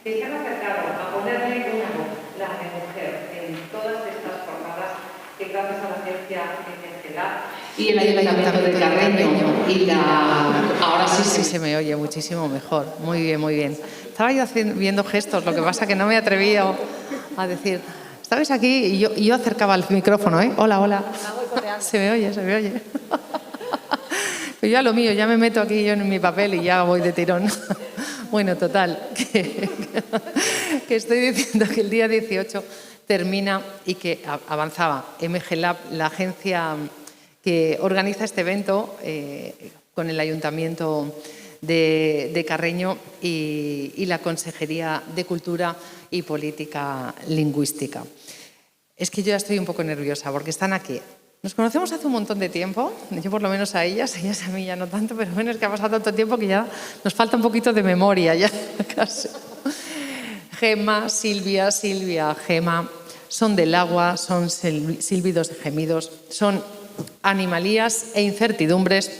que se han acercado a ponerle una voz, la de mujer, en todas estas jornadas que gracias a la ciencia y el Ayuntamiento de Carreño y la... Ahora sí se me oye muchísimo mejor. Muy bien, muy bien. Estaba yo viendo gestos, lo que pasa que no me he atrevido a decir... ¿Estabais aquí? Y yo acercaba el micrófono, ¿eh? Hola, hola. Se me oye, se me oye. Pero yo a lo mío, ya me meto aquí yo en mi papel y ya voy de tirón. Bueno, total, que estoy diciendo que el día 18 termina y que avanzaba MG Lab, la agencia que organiza este evento con el Ayuntamiento de Carreño y la Consejería de Cultura y Política Lingüística. Es que yo ya estoy un poco nerviosa porque están aquí. Nos conocemos hace un montón de tiempo, yo por lo menos a ellas a mí ya no tanto, pero bueno, es que ha pasado tanto tiempo que ya nos falta un poquito de memoria, ya casi. Gema, Silvia, Gema, son del agua, son sílbidos y gemidos, son animalías e incertidumbres,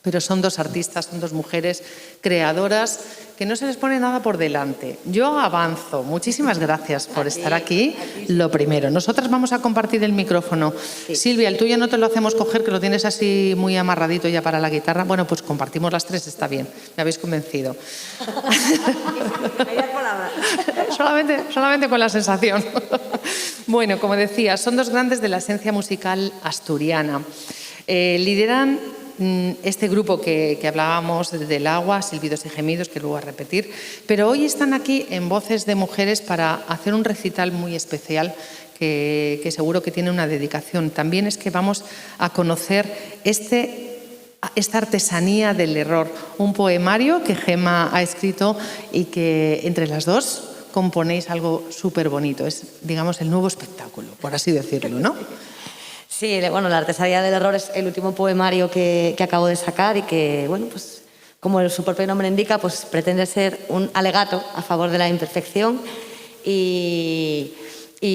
pero son dos artistas, son dos mujeres creadoras que no se les pone nada por delante. Yo avanzo. Muchísimas gracias por estar aquí. Lo primero, nosotras vamos a compartir el micrófono. Sí. Silvia, el tuyo no te lo hacemos coger, que lo tienes así muy amarradito ya para la guitarra. Bueno, pues compartimos las tres, está bien. Me habéis convencido. solamente con la sensación. Bueno, como decía, son dos grandes de la esencia musical asturiana. Lideran este grupo que hablábamos del agua, silbidos y gemidos, que luego a repetir, pero hoy están aquí en Voces de Mujeres para hacer un recital muy especial que seguro que tiene una dedicación. También es que vamos a conocer esta artesanía del error, un poemario que Gema ha escrito y que entre las dos componéis algo súper bonito. Es, digamos, el nuevo espectáculo, por así decirlo, ¿no? Sí, bueno, La artesanía del error es el último poemario que acabo de sacar y que, bueno, pues como su propio nombre indica, pues pretende ser un alegato a favor de la imperfección y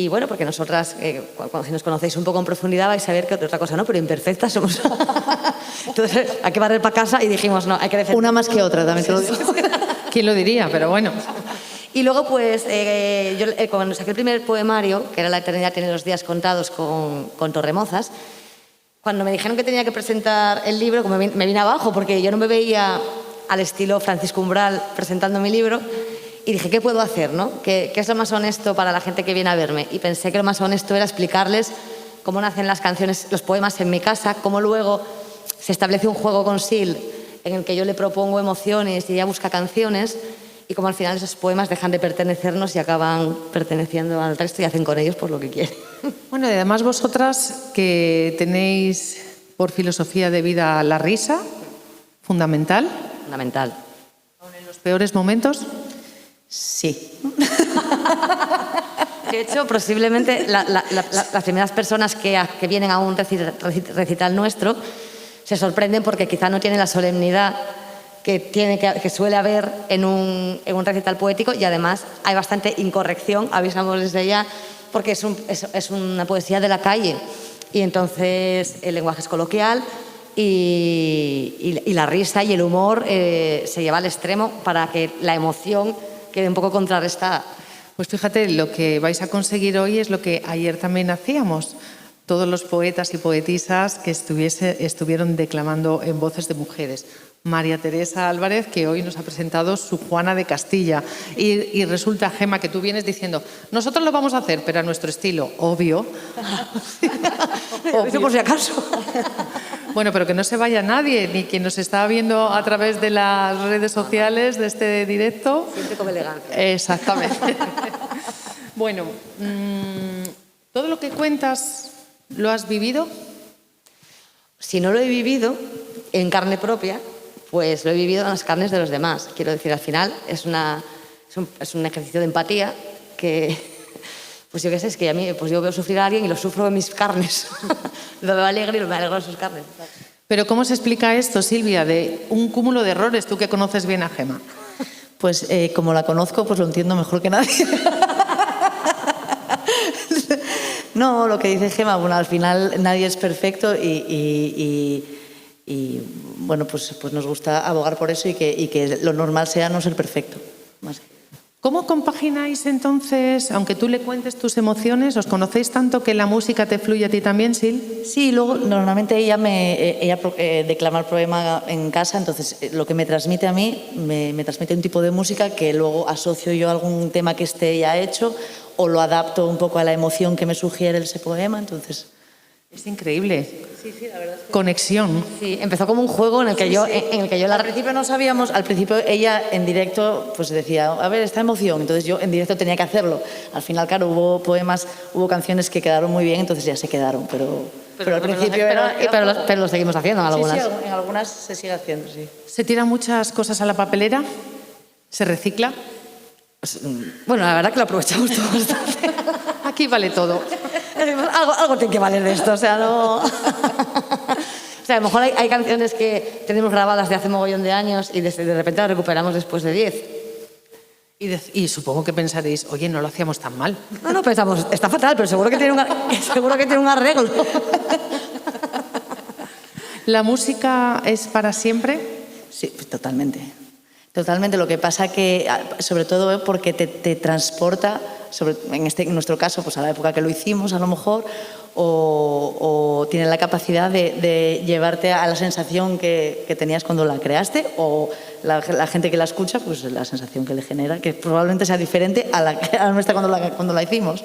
bueno, porque nosotras, si nos conocéis un poco en profundidad, vais a ver que otra cosa no, pero imperfectas somos. Entonces hay que barrer para casa y dijimos, no, hay que defender. Una más que otra, también te lo digo. ¿Quién lo diría? Pero bueno. Y luego, pues, yo cuando saqué el primer poemario, que era La eternidad tiene los días contados con Torremozas, cuando me dijeron que tenía que presentar el libro, como me vine abajo, porque yo no me veía al estilo Francisco Umbral presentando mi libro, y dije, ¿qué puedo hacer, no? ¿Qué es lo más honesto para la gente que viene a verme? Y pensé que lo más honesto era explicarles cómo nacen las canciones, los poemas en mi casa, cómo luego se establece un juego con Sil en el que yo le propongo emociones y ella busca canciones, y como al final esos poemas dejan de pertenecernos y acaban perteneciendo al resto y hacen con ellos pues lo que quieren. Bueno, y además vosotras que tenéis por filosofía de vida la risa, fundamental. Fundamental. ¿Aún en los peores momentos? Sí. De hecho, posiblemente las primeras personas que vienen a un recital nuestro se sorprenden porque quizá no tienen la solemnidad que suele haber en un recital poético, y además hay bastante incorrección, avisamos desde ya, porque es una poesía de la calle y entonces el lenguaje es coloquial y la risa y el humor se lleva al extremo para que la emoción quede un poco contrarrestada. Pues fíjate, lo que vais a conseguir hoy es lo que ayer también hacíamos. Todos los poetas y poetisas que estuvieron declamando en Voces de Mujeres. María Teresa Álvarez, que hoy nos ha presentado su Juana de Castilla. Y resulta, Gema, que tú vienes diciendo, nosotros lo vamos a hacer, pero a nuestro estilo, obvio. Eso por si acaso. Bueno, pero que no se vaya nadie, ni quien nos está viendo a través de las redes sociales de este directo. Siempre con elegancia. Exactamente. Bueno, todo lo que cuentas, ¿lo has vivido? Si no lo he vivido en carne propia, pues lo he vivido en las carnes de los demás. Quiero decir, al final es un ejercicio de empatía que, pues yo qué sé, es que a mí, pues yo veo sufrir a alguien y lo sufro en mis carnes. Lo veo alegre y lo me alegro en sus carnes. Pero ¿cómo se explica esto, Silvia, de un cúmulo de errores, tú que conoces bien a Gema? Pues como la conozco, pues lo entiendo mejor que nadie. No, lo que dice Gema, bueno, al final nadie es perfecto y bueno, pues nos gusta abogar por eso y que lo normal sea no ser perfecto. Más. ¿Cómo compagináis entonces, aunque tú le cuentes tus emociones, os conocéis tanto que la música te fluye a ti también, Sil? Sí, luego normalmente ella declama el poema en casa, entonces lo que me transmite a mí, me transmite un tipo de música que luego asocio yo a algún tema que esté ya hecho o lo adapto un poco a la emoción que me sugiere ese poema, entonces... Es increíble. Sí, la verdad es que... Conexión. Sí, empezó como un juego en el que yo Al principio no sabíamos, al principio ella en directo pues decía, a ver, esta emoción, entonces yo en directo tenía que hacerlo. Al final, claro, hubo poemas, hubo canciones que quedaron muy bien, entonces ya se quedaron, pero al principio pero lo seguimos haciendo en algunas. Sí, en algunas se sigue haciendo, sí. ¿Se tiran muchas cosas a la papelera? ¿Se recicla? Bueno, la verdad que lo aprovechamos todo bastante. Aquí vale todo. Algo tiene que valer de esto, o sea, no... O sea, a lo mejor hay canciones que tenemos grabadas de hace mogollón de años y de repente las recuperamos después de 10. Y supongo que pensaréis, oye, no lo hacíamos tan mal. No, pensamos, está fatal, pero seguro que tiene un arreglo. ¿La música es para siempre? Sí, pues totalmente. Totalmente. Lo que pasa que, sobre todo, porque te transporta, en nuestro caso, pues a la época que lo hicimos, a lo mejor, o tiene la capacidad de llevarte a la sensación que tenías cuando la creaste, o la gente que la escucha, pues la sensación que le genera, que probablemente sea diferente a la nuestra cuando la hicimos.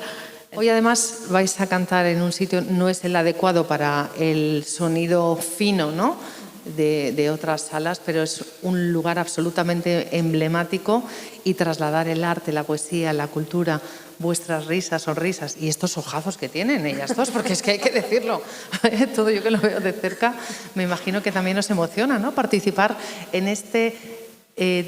Hoy además vais a cantar en un sitio, no es el adecuado para el sonido fino, ¿no?, de otras salas, pero es un lugar absolutamente emblemático, y trasladar el arte, la poesía, la cultura, vuestras risas, sonrisas y estos ojazos que tienen ellas dos, porque es que hay que decirlo, todo yo que lo veo de cerca, me imagino que también os emociona, ¿no?, participar en este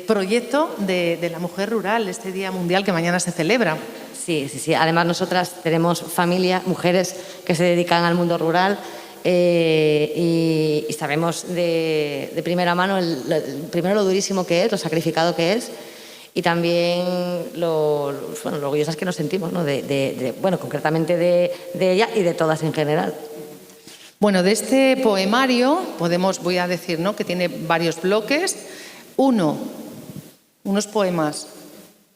proyecto de la mujer rural, este Día Mundial que mañana se celebra. Sí. Además, nosotras tenemos familia, mujeres que se dedican al mundo rural. Y sabemos de primera mano primero lo durísimo que es, lo sacrificado que es, y también lo orgullosas que nos sentimos, ¿no?, bueno, concretamente de ella y de todas en general. Bueno, de este poemario voy a decir, ¿no?, que tiene varios bloques. Unos poemas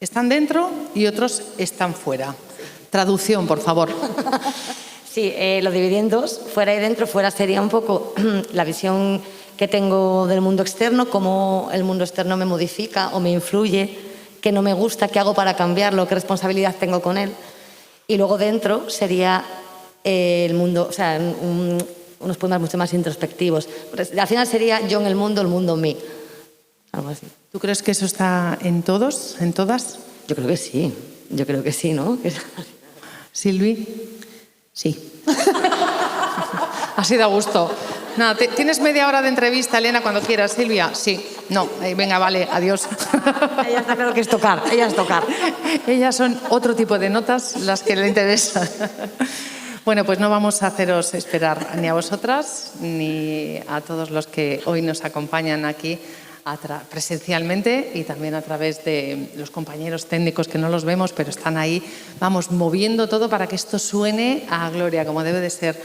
están dentro y otros están fuera. Traducción, por favor. Sí, lo dividí en dos, fuera y dentro. Fuera sería un poco la visión que tengo del mundo externo, cómo el mundo externo me modifica o me influye, qué no me gusta, qué hago para cambiarlo, qué responsabilidad tengo con él. Y luego dentro sería el mundo, o sea, unos poemas mucho más introspectivos. Al final sería yo en el mundo en mí. Algo así. ¿Tú crees que eso está en todos, en todas? Yo creo que sí, ¿no? Silvi. Sí. Así da gusto. Nada, tienes media hora de entrevista, Elena, cuando quieras. Silvia, sí. No, venga, vale, adiós. Ella está claro que es tocar, ella es tocar. Ellas son otro tipo de notas las que le interesan. Bueno, pues no vamos a haceros esperar ni a vosotras ni a todos los que hoy nos acompañan aquí presencialmente, y también a través de los compañeros técnicos que no los vemos, pero están ahí, vamos, moviendo todo para que esto suene a gloria, como debe de ser.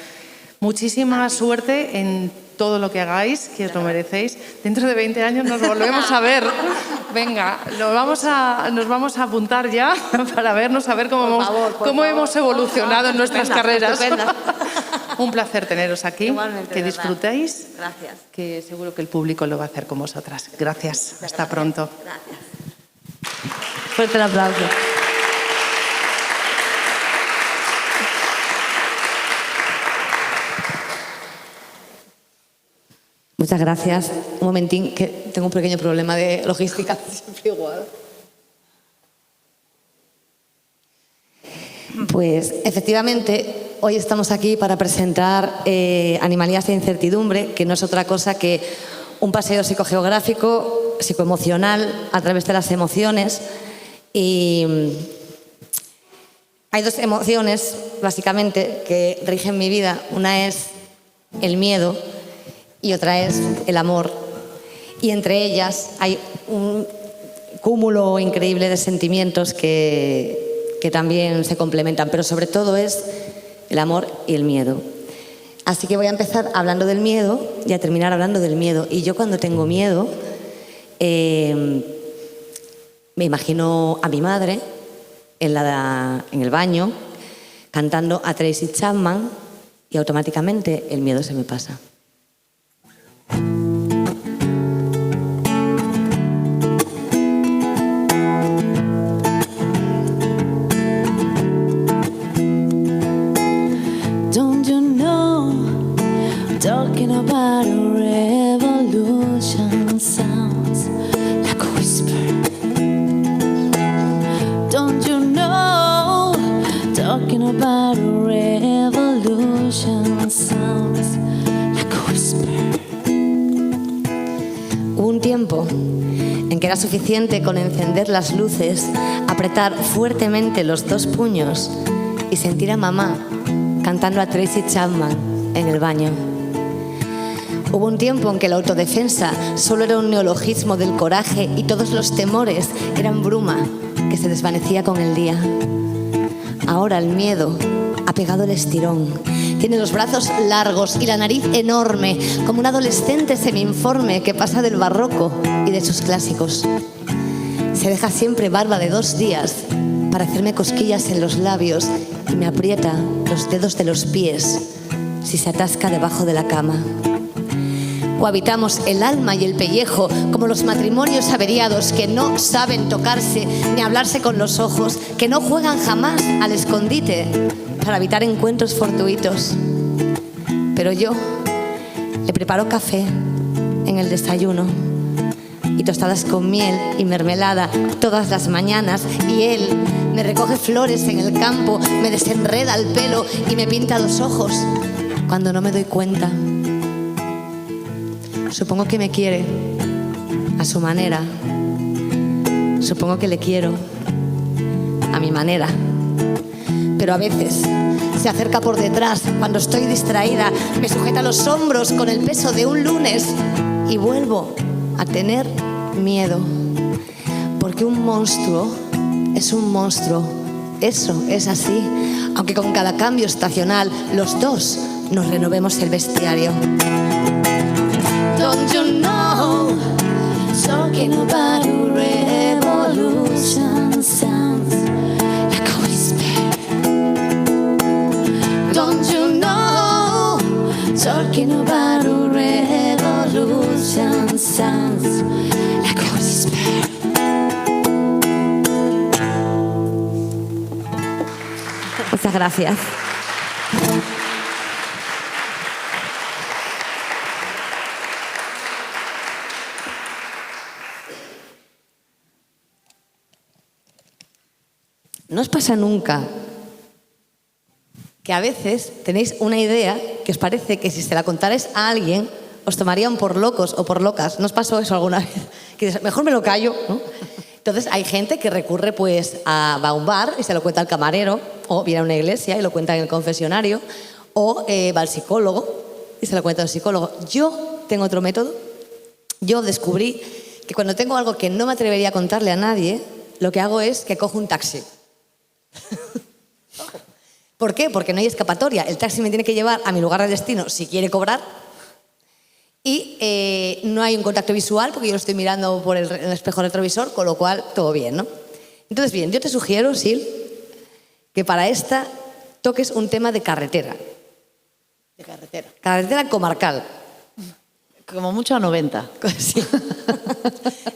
Muchísima suerte en todo lo que hagáis, que os lo merecéis. Dentro de 20 años nos volvemos a ver. Venga, nos vamos a apuntar ya para vernos, a ver cómo hemos evolucionado en nuestras carreras. Un placer teneros aquí. Igualmente, que disfrutéis. Gracias. Que seguro que el público lo va a hacer con vosotras. Gracias. Hasta pronto. Gracias. Fuerte el aplauso. Muchas gracias. Un momentín, que tengo un pequeño problema de logística. Siempre igual. Pues efectivamente, hoy estamos aquí para presentar Animalías de Incertidumbre, que no es otra cosa que un paseo psicogeográfico, psicoemocional, a través de las emociones. Y hay dos emociones, básicamente, que rigen mi vida. Una es el miedo y otra es el amor. Y entre ellas hay un cúmulo increíble de sentimientos que también se complementan, pero sobre todo es el amor y el miedo. Así que voy a empezar hablando del miedo y a terminar hablando del miedo. Y yo, cuando tengo miedo, me Me imagino a mi madre en el baño cantando a Tracy Chapman y automáticamente el miedo se me pasa. Don't you know, I'm talking about a revolution sounds like a whisper. Don't you know, talking about a revolution sounds like a whisper. Hubo un tiempo en que era suficiente con encender las luces, apretar fuertemente los dos puños y sentir a mamá cantando a Tracy Chapman en el baño. Hubo un tiempo en que la autodefensa solo era un neologismo del coraje y todos los temores eran bruma que se desvanecía con el día. Ahora el miedo ha pegado el estirón. Tiene los brazos largos y la nariz enorme, como un adolescente semi-informe que pasa del barroco y de sus clásicos. Se deja siempre barba de 2 días para hacerme cosquillas en los labios y me aprieta los dedos de los pies si se atasca debajo de la cama. Cohabitamos el alma y el pellejo como los matrimonios averiados que no saben tocarse ni hablarse con los ojos, que no juegan jamás al escondite para evitar encuentros fortuitos. Pero yo le preparo café en el desayuno y tostadas con miel y mermelada todas las mañanas, y él me recoge flores en el campo, me desenreda el pelo y me pinta los ojos cuando no me doy cuenta. Supongo que me quiere a su manera. Supongo que le quiero a mi manera. Pero a veces se acerca por detrás cuando estoy distraída, me sujeta los hombros con el peso de un lunes y vuelvo a tener miedo. Porque un monstruo es un monstruo. Eso es así. Aunque con cada cambio estacional los dos nos renovemos el bestiario. Don't you know, talking about a revolution sounds like a whisper. Don't you know, talking about a revolution sounds like a whisper. Muchas gracias. ¿No os pasa nunca que a veces tenéis una idea que os parece que si se la contarais a alguien os tomarían por locos o por locas? ¿No os pasó eso alguna vez? Que dices, mejor me lo callo, ¿no? Entonces hay gente que recurre pues va a un bar y se lo cuenta al camarero, o viene a una iglesia y lo cuenta en el confesionario, o va al psicólogo y se lo cuenta al psicólogo. Yo tengo otro método. Yo descubrí que cuando tengo algo que no me atrevería a contarle a nadie, lo que hago es que cojo un taxi. ¿Por qué? Porque no hay escapatoria. El taxi me tiene que llevar a mi lugar de destino si quiere cobrar, y no hay un contacto visual porque yo lo estoy mirando por el espejo retrovisor, con lo cual todo bien, ¿no? Entonces, bien, yo te sugiero, Sil, que para esta toques un tema de carretera. De carretera. Carretera comarcal. Como mucho a 90. Sí.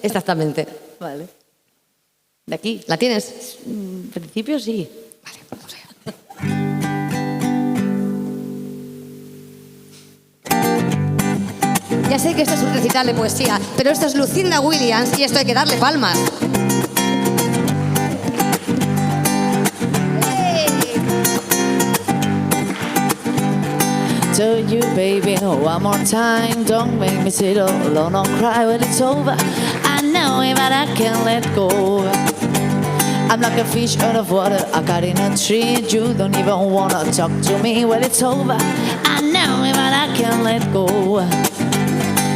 Exactamente. Vale. ¿De aquí? ¿La tienes? En principio sí. Vale, vamos allá. Ya sé que esto es un recital de poesía, pero esto es Lucinda Williams y esto hay que darle palmas. To you, baby, one more time. Don't make me sit alone or cry when it's over. I know it, but I can't let go. I'm like a fish out of water, I got in a tree. You don't even wanna talk to me when it's over. I know it, but I can't let go.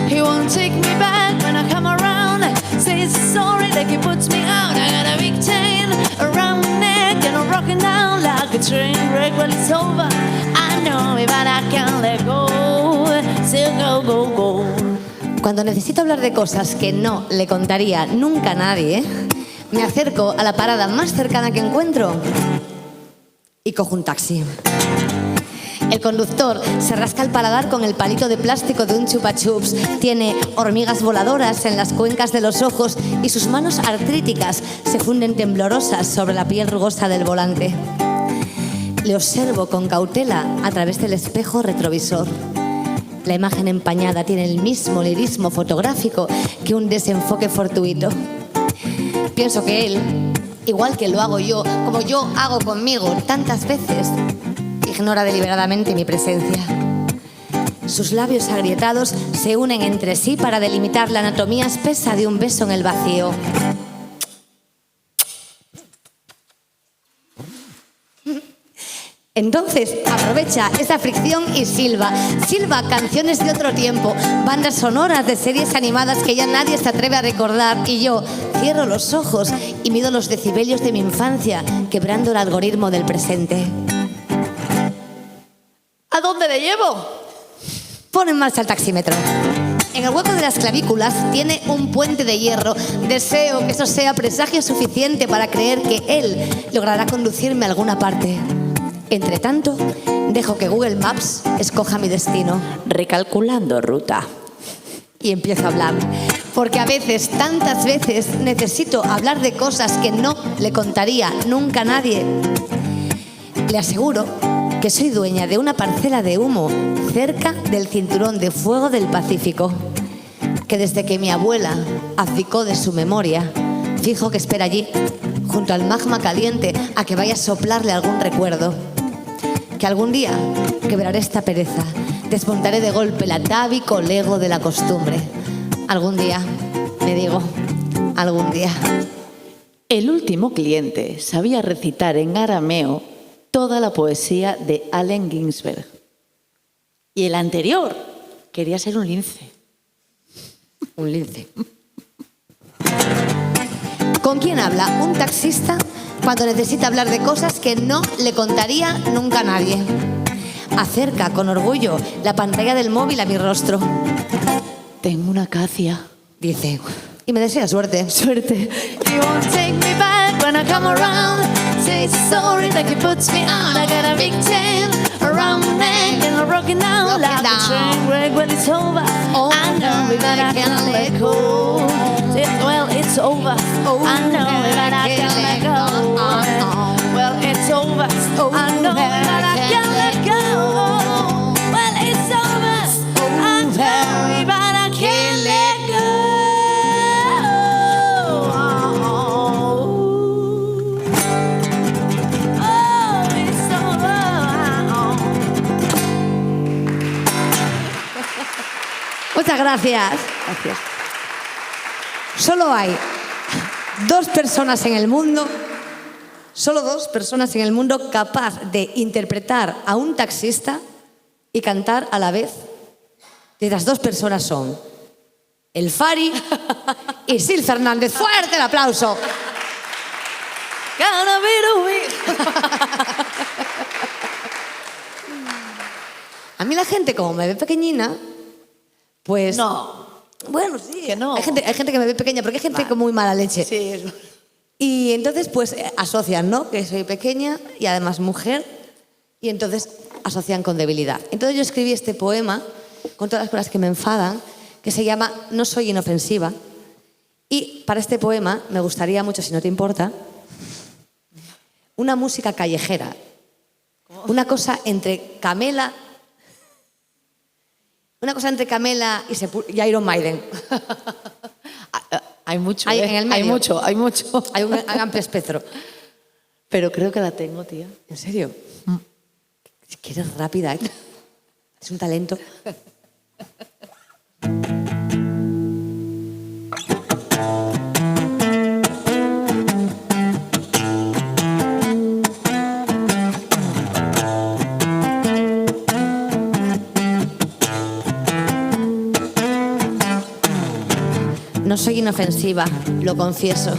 He won't take me back when I come around. Says sorry like he puts me out. I got a big chain around my neck and I'm rocking down like a train wreck when it's over. I know it, but I can't let go. Still go, go, go. Cuando necesito hablar de cosas que no le contaría nunca a nadie, Me acerco a la parada más cercana que encuentro y cojo un taxi. El conductor se rasca el paladar con el palito de plástico de un chupa chups. Tiene hormigas voladoras en las cuencas de los ojos y sus manos artríticas se funden temblorosas sobre la piel rugosa del volante. Le observo con cautela a través del espejo retrovisor. La imagen empañada tiene el mismo lirismo fotográfico que un desenfoque fortuito. Pienso que él, igual que lo hago yo, como yo hago conmigo tantas veces, ignora deliberadamente mi presencia. Sus labios agrietados se unen entre sí para delimitar la anatomía espesa de un beso en el vacío. Entonces aprovecha esa fricción y silba canciones de otro tiempo, bandas sonoras de series animadas que ya nadie se atreve a recordar, y yo cierro los ojos y mido los decibelios de mi infancia, quebrando el algoritmo del presente. ¿A dónde le llevo? Pone en marcha el taxímetro. En el hueco de las clavículas tiene un puente de hierro. Deseo que eso sea presagio suficiente para creer que él logrará conducirme a alguna parte. Entre tanto, dejo que Google Maps escoja mi destino. Recalculando ruta. Y empiezo a hablar. Porque a veces, tantas veces, necesito hablar de cosas que no le contaría nunca a nadie. Le aseguro que soy dueña de una parcela de humo cerca del cinturón de fuego del Pacífico, que desde que mi abuela abdicó de su memoria, fijo que espera allí, junto al magma caliente, a que vaya a soplarle algún recuerdo. Que algún día quebraré esta pereza, desmontaré de golpe el atávico lego de la costumbre. Algún día, me digo, algún día. El último cliente sabía recitar en arameo toda la poesía de Allen Ginsberg. Y el anterior quería ser un lince. Un lince. ¿Con quién habla un taxista cuando necesita hablar de cosas que no le contaría nunca a nadie? Acerca con orgullo la pantalla del móvil a mi rostro. Tengo una acacia, dice, y me desea suerte. Suerte. You won't take me back when I come around. Say sorry like it puts me out. I got a big chain around my neck and I'm broken down like a train wreck. When it's over, I know that I can't let go. Well, it's over. I know that I can't let go. Well, it's over. I know that I can't let go. Well, it's over. I know that I can't let go. Muchas gracias. Gracias. Solo hay dos personas en el mundo, solo dos personas en el mundo capaz de interpretar a un taxista y cantar a la vez. Y las dos personas son el Fari y Sil Fernández. ¡Fuerte el aplauso! A mí la gente, como me ve pequeñina, pues... No. Bueno, sí. Que no. Hay gente que me ve pequeña, porque hay gente con muy mala leche. Sí, es... Y entonces, pues, asocian, ¿no? Que soy pequeña y además mujer, y entonces asocian con debilidad. Entonces yo escribí este poema con todas las cosas que me enfadan, que se llama No soy inofensiva. Y para este poema me gustaría mucho, si no te importa, una música callejera. ¿Cómo? Una cosa entre Camela y Iron Maiden. Hay mucho, en el medio. hay mucho. Hay un amplio espectro. Pero creo que la tengo, tía. ¿En serio? Es que eres rápida, ¿eh? Es un talento. No soy inofensiva, lo confieso.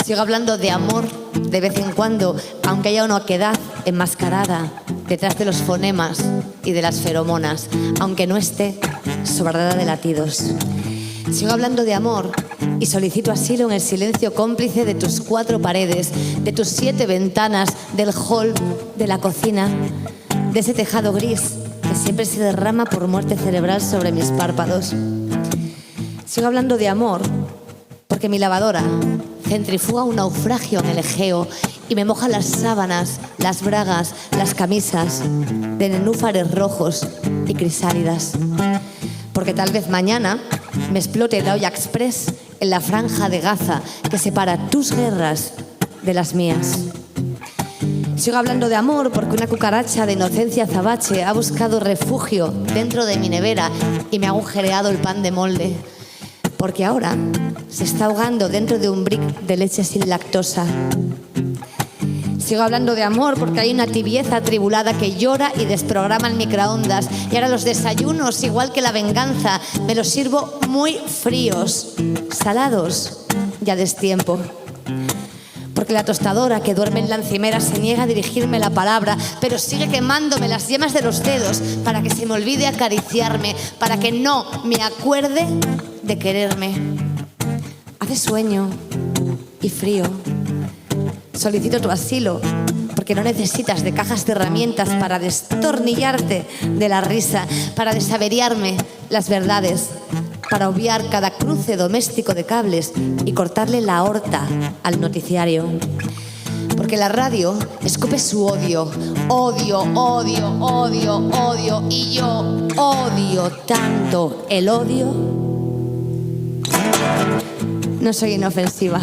Sigo hablando de amor de vez en cuando, aunque haya una oquedad enmascarada detrás de los fonemas y de las feromonas, aunque no esté sobrada de latidos. Sigo hablando de amor y solicito asilo en el silencio cómplice de tus 4 paredes, de tus 7 ventanas, del hall, de la cocina, de ese tejado gris que siempre se derrama por muerte cerebral sobre mis párpados. Sigo hablando de amor porque mi lavadora centrifuga un naufragio en el Egeo y me moja las sábanas, las bragas, las camisas de nenúfares rojos y crisálidas. Porque tal vez mañana me explote la olla express en la franja de Gaza que separa tus guerras de las mías. Sigo hablando de amor porque una cucaracha de inocencia azabache ha buscado refugio dentro de mi nevera y me ha agujereado el pan de molde. Porque ahora se está ahogando dentro de un brick de leche sin lactosa. Sigo hablando de amor porque hay una tibieza atribulada que llora y desprograma el microondas. Y ahora los desayunos, igual que la venganza, me los sirvo muy fríos, salados y a destiempo. Porque la tostadora que duerme en la encimera se niega a dirigirme la palabra, pero sigue quemándome las yemas de los dedos para que se me olvide acariciarme, para que no me acuerde de quererme. Hace sueño y frío. Solicito tu asilo porque no necesitas de cajas de herramientas para destornillarte de la risa, para desaveriarme las verdades, para obviar cada cruce doméstico de cables y cortarle la aorta al noticiario. Porque la radio escupe su odio, odio, odio, odio, odio, y yo odio tanto el odio. No soy inofensiva.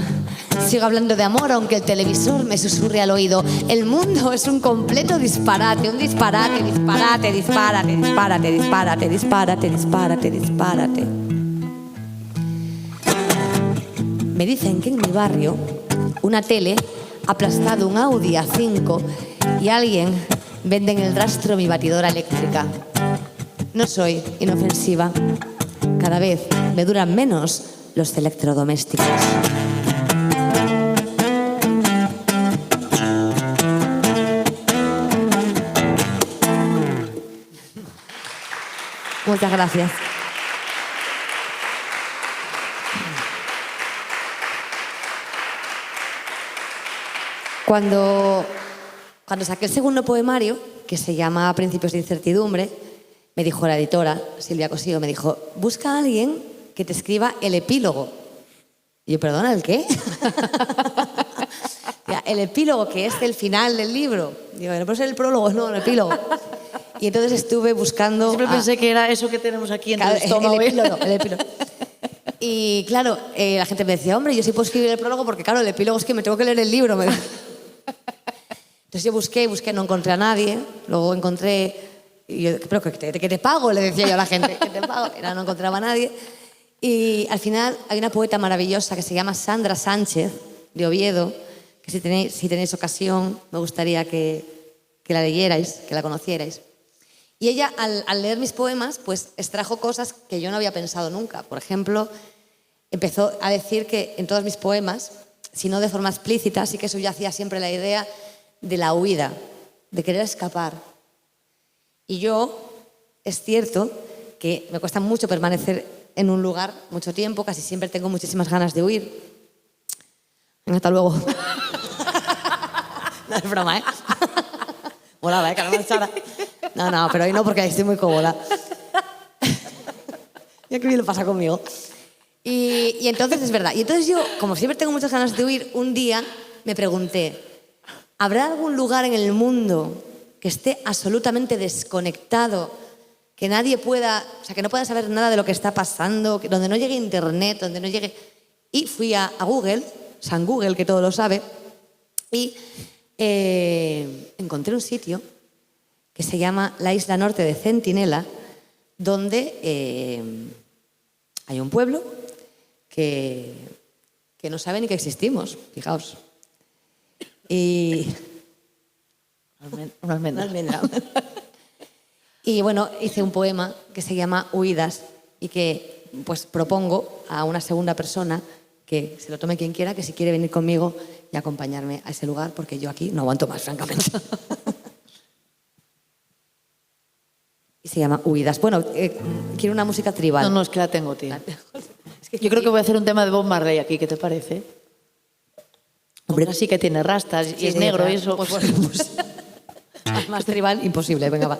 Sigo hablando de amor aunque el televisor me susurre al oído. El mundo es un completo disparate, un disparate, disparate, disparate, disparate, disparate, disparate, disparate, disparate. Me dicen que en mi barrio una tele ha aplastado un Audi A5 y alguien vende en el rastro mi batidora eléctrica. No soy inofensiva. Cada vez me duran menos los electrodomésticos. Muchas gracias. Cuando saqué el segundo poemario, que se llama Principios de incertidumbre, me dijo la editora, Silvia Cosío, me dijo, busca a alguien que te escriba el epílogo. Y yo, ¿perdona, el qué? El epílogo, que es el final del libro. Digo, no puede ser el prólogo, no, el epílogo. Y entonces estuve buscando... Siempre pensé que era eso que tenemos aquí en el estómago. El epílogo. Y claro, la gente me decía, hombre, yo sí puedo escribir el prólogo porque claro, el epílogo es que me tengo que leer el libro. Entonces yo busqué, no encontré a nadie. Luego encontré... Y yo, ¿pero que te pago? Le decía yo a la gente, ¿que te pago? Y no encontraba a nadie. Y al final hay una poeta maravillosa que se llama Sandra Sánchez, de Oviedo, que si tenéis ocasión me gustaría que la leyerais, que la conocierais. Y ella, al leer mis poemas, pues extrajo cosas que yo no había pensado nunca. Por ejemplo, empezó a decir que en todos mis poemas, si no de forma explícita, sí que subyacía siempre la idea de la huida, de querer escapar. Y yo, es cierto que me cuesta mucho permanecer en un lugar mucho tiempo, casi siempre tengo muchísimas ganas de huir. Venga, hasta luego. No es broma, ¿eh? Molaba, ¿eh? Que no me echara. No, pero hoy no, porque estoy muy cómoda. Ya que bien lo pasa conmigo. Y entonces es verdad. Y entonces yo, como siempre tengo muchas ganas de huir, un día me pregunté, ¿habrá algún lugar en el mundo que esté absolutamente desconectado, que nadie pueda, o sea, que no pueda saber nada de lo que está pasando, donde no llegue internet, donde no llegue... Y fui a Google, San Google, que todo lo sabe, y encontré un sitio que se llama la isla norte de Centinela, donde hay un pueblo que no sabe ni que existimos, fijaos. Y... Una almendra. Y bueno, hice un poema que se llama Huidas y que pues propongo a una segunda persona que se lo tome quien quiera, que si quiere venir conmigo y acompañarme a ese lugar, porque yo aquí no aguanto más, francamente. Y se llama Huidas. Bueno, quiero una música tribal. No, es que la tengo, tío. Yo creo que voy a hacer un tema de Bob Marley aquí, ¿qué te parece? Hombre, sí que tiene rastas y es negro y eso. Pues, más tribal, imposible. Venga, va.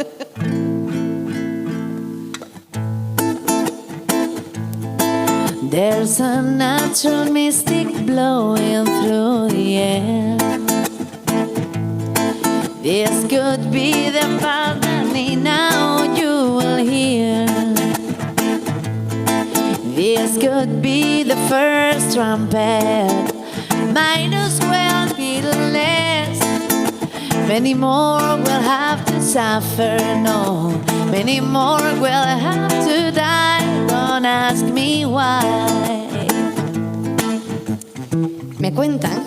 There's a natural mystic blowing through the air. This could be the party now you will hear. This could be the first trumpet. Might as well be the last. Many more will have to suffer, no. Many more will have to die. Don't ask me why. Me cuentan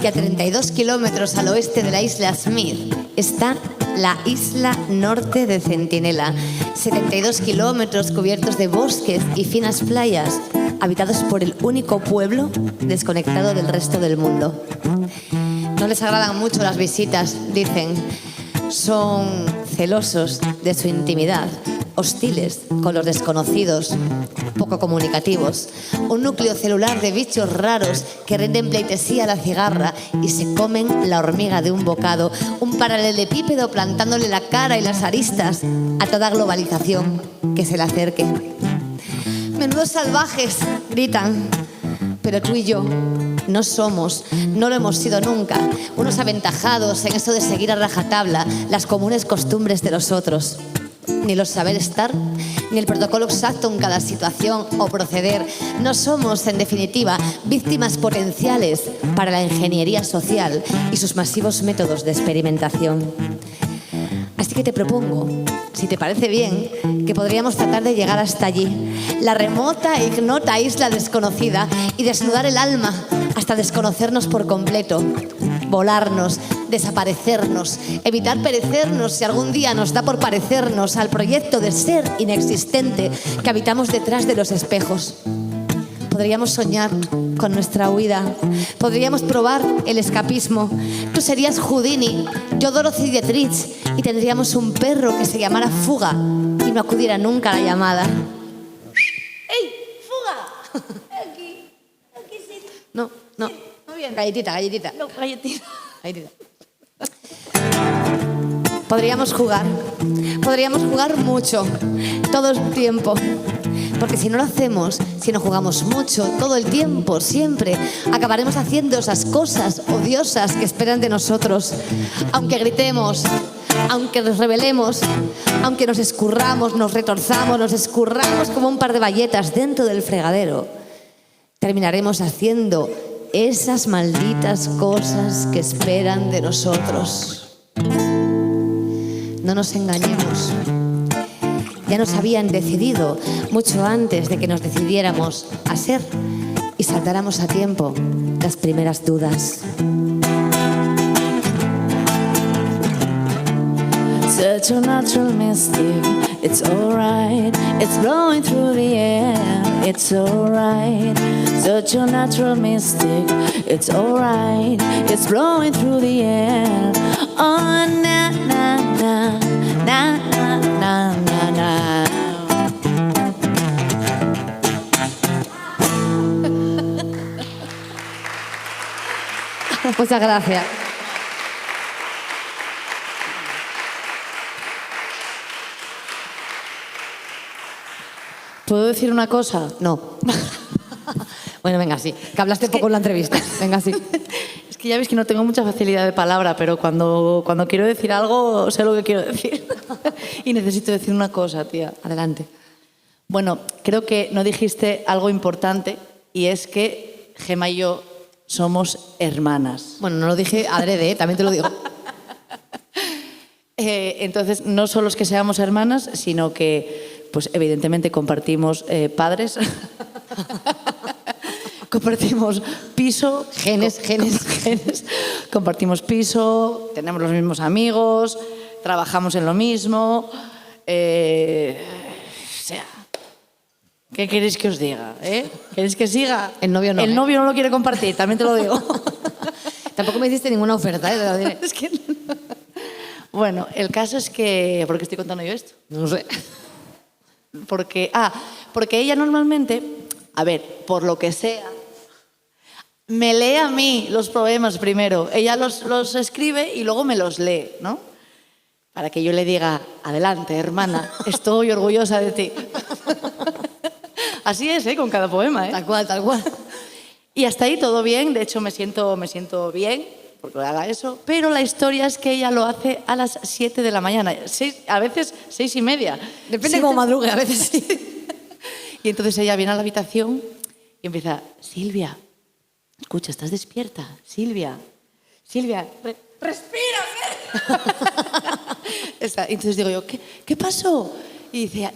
que a 32 kilómetros al oeste de la isla Smith está la isla norte de Centinela. 72 kilómetros cubiertos de bosques y finas playas, habitados por el único pueblo desconectado del resto del mundo. No les agradan mucho las visitas, dicen. Son celosos de su intimidad, hostiles con los desconocidos, poco comunicativos. Un núcleo celular de bichos raros que rinden pleitesía a la cigarra y se comen la hormiga de un bocado. Un paralelepípedo plantándole la cara y las aristas a toda globalización que se le acerque. «Menudos salvajes», gritan. Pero tú y yo no somos, no lo hemos sido nunca, unos aventajados en esto de seguir a rajatabla las comunes costumbres de los otros. Ni los saber estar, ni el protocolo exacto en cada situación o proceder. No somos, en definitiva, víctimas potenciales para la ingeniería social y sus masivos métodos de experimentación. Así que te propongo, si te parece bien, que podríamos tratar de llegar hasta allí, la remota e ignota isla desconocida, y desnudar el alma hasta desconocernos por completo, volarnos, desaparecernos, evitar perecernos si algún día nos da por parecernos al proyecto de ser inexistente que habitamos detrás de los espejos. Podríamos soñar con nuestra huida, podríamos probar el escapismo. Tú serías Houdini, yo Dorothy Dietrich, y tendríamos un perro que se llamara Fuga y no acudiera nunca a la llamada. ¡Ey, Fuga! Aquí sí. No. Muy bien. Galletita. No, galletita. Galletita. Podríamos jugar mucho, todo el tiempo. Porque si no lo hacemos, si no jugamos mucho, todo el tiempo, siempre, acabaremos haciendo esas cosas odiosas que esperan de nosotros. Aunque gritemos, aunque nos rebelemos, aunque nos escurramos, nos retorzamos, nos escurramos como un par de bayetas dentro del fregadero, terminaremos haciendo esas malditas cosas que esperan de nosotros. No nos engañemos. Ya nos habían decidido mucho antes de que nos decidiéramos a ser y saldáramos a tiempo las primeras dudas. Such a natural mystic, it's alright. It's blowing through the air, it's alright. Such a natural mystic, it's alright. It's blowing through the air. Oh, na na na, na na na na na. Muchas gracias. ¿Puedo decir una cosa? No. Bueno, venga, sí. Que hablaste poco en la entrevista. Venga, sí. Es que ya veis que no tengo mucha facilidad de palabra, pero cuando quiero decir algo, sé lo que quiero decir. Y necesito decir una cosa, tía. Adelante. Bueno, creo que no dijiste algo importante, y es que Gemma y yo somos hermanas. Bueno, no lo dije adrede, también te lo digo. Entonces, no solo es que seamos hermanas, sino que, pues evidentemente compartimos padres, compartimos piso, Genes. compartimos piso, tenemos los mismos amigos, trabajamos en lo mismo. O sea, ¿qué queréis que os diga? ¿Queréis que siga? El novio no. El novio no lo quiere compartir, también te lo digo. Tampoco me hiciste ninguna oferta, ¿eh? Te lo diré. Es que no. Bueno, el caso es que... ¿Por qué estoy contando yo esto? No sé. Porque ella normalmente a ver, por lo que sea, me lee a mí los poemas primero. Ella los escribe y luego me los lee, ¿no? Para que yo le diga, adelante, hermana, estoy orgullosa de ti. Así es, con cada poema, Tal cual, tal cual. Y hasta ahí todo bien, de hecho me siento bien porque haga eso, pero la historia es que ella lo hace a las 7 de la mañana, a veces 6:30. Depende cómo madrugue, a veces sí. Y entonces ella viene a la habitación y empieza, Silvia, escucha, ¿estás despierta? Silvia, respira. Entonces digo yo, ¿qué pasó? Y dice,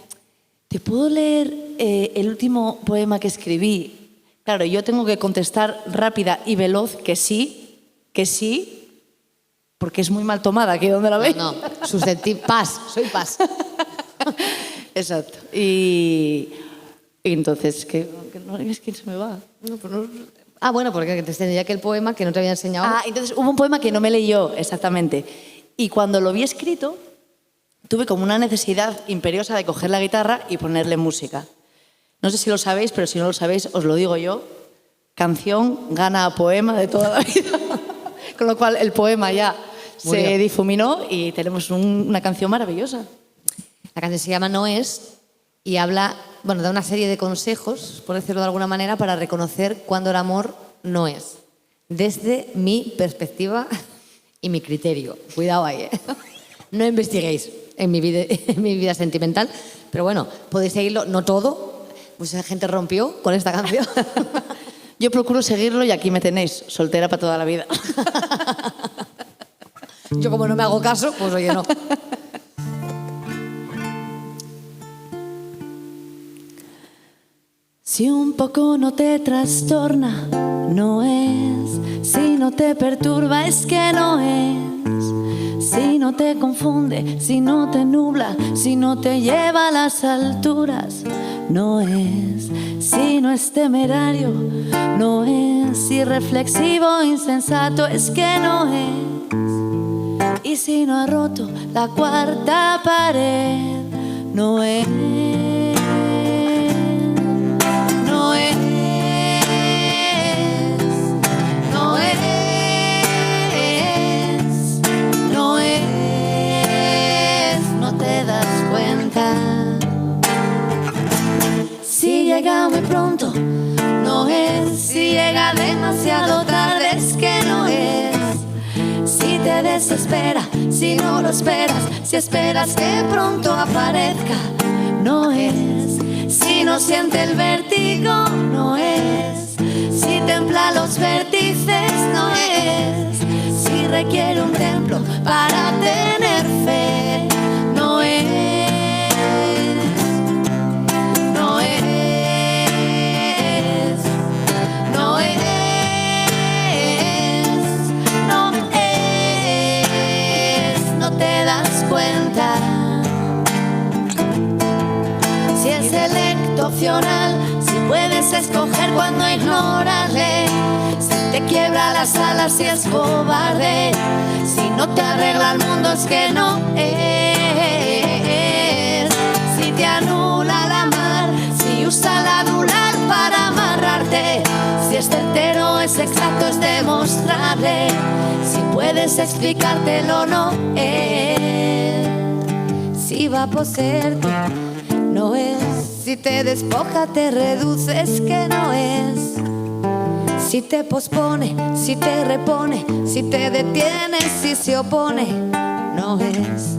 ¿te puedo leer el último poema que escribí? Claro, yo tengo que contestar rápida y veloz que sí, porque es muy mal tomada, ¿aquí dónde la veis? No, paz, soy paz. Exacto. Y entonces, es que se me va. No, pues no. Ah, bueno, porque te enseñé aquel poema que no te había enseñado. Ah, entonces hubo un poema que no me leyó, exactamente. Y cuando lo vi escrito, tuve como una necesidad imperiosa de coger la guitarra y ponerle música. No sé si lo sabéis, pero si no lo sabéis, os lo digo yo. Canción gana a poema de toda la vida. Con lo cual el poema ya se difuminó y tenemos una canción maravillosa. La canción se llama No es y habla, da una serie de consejos, por decirlo de alguna manera, para reconocer cuándo el amor no es. Desde mi perspectiva y mi criterio. Cuidado ahí, ¿eh? No investiguéis en mi vida sentimental, pero bueno, podéis seguirlo, no todo. Mucha gente rompió con esta canción. Yo procuro seguirlo y aquí me tenéis, soltera para toda la vida. Yo como no me hago caso, pues oye, no. Si un poco no te trastorna, no es. Si no te perturba, es que no es. Si no te confunde, si no te nubla, si no te lleva a las alturas, no es. Si no es temerario, no es. Irreflexivo, insensato, es que no es. Y si no ha roto la cuarta pared, no es. No es. No es. No es. No te das cuenta. Si llega muy pronto, no es. Si llega demasiado tarde, es que no es. Si te desespera, si no lo esperas, si esperas que pronto aparezca, no es. Si no siente el vértigo, no es. Si templa los vértices, no es. Si requiere un templo para tener fe, no es. No es. No es. No es. No te das cuenta. Si es electo opcional, si puedes escoger cuando ignorarle, si te quiebra las alas, si es cobarde, si no te arregla el mundo, es que no es. Si te anula la mar, si usa la anular para amarrarte, si es certero, es exacto, es demostrable, si puedes explicártelo, no es. Si va a poseerte, no es. Si te despoja, te reduce, es que no es. Si te pospone, si te repone, si te detiene, si se opone, no es.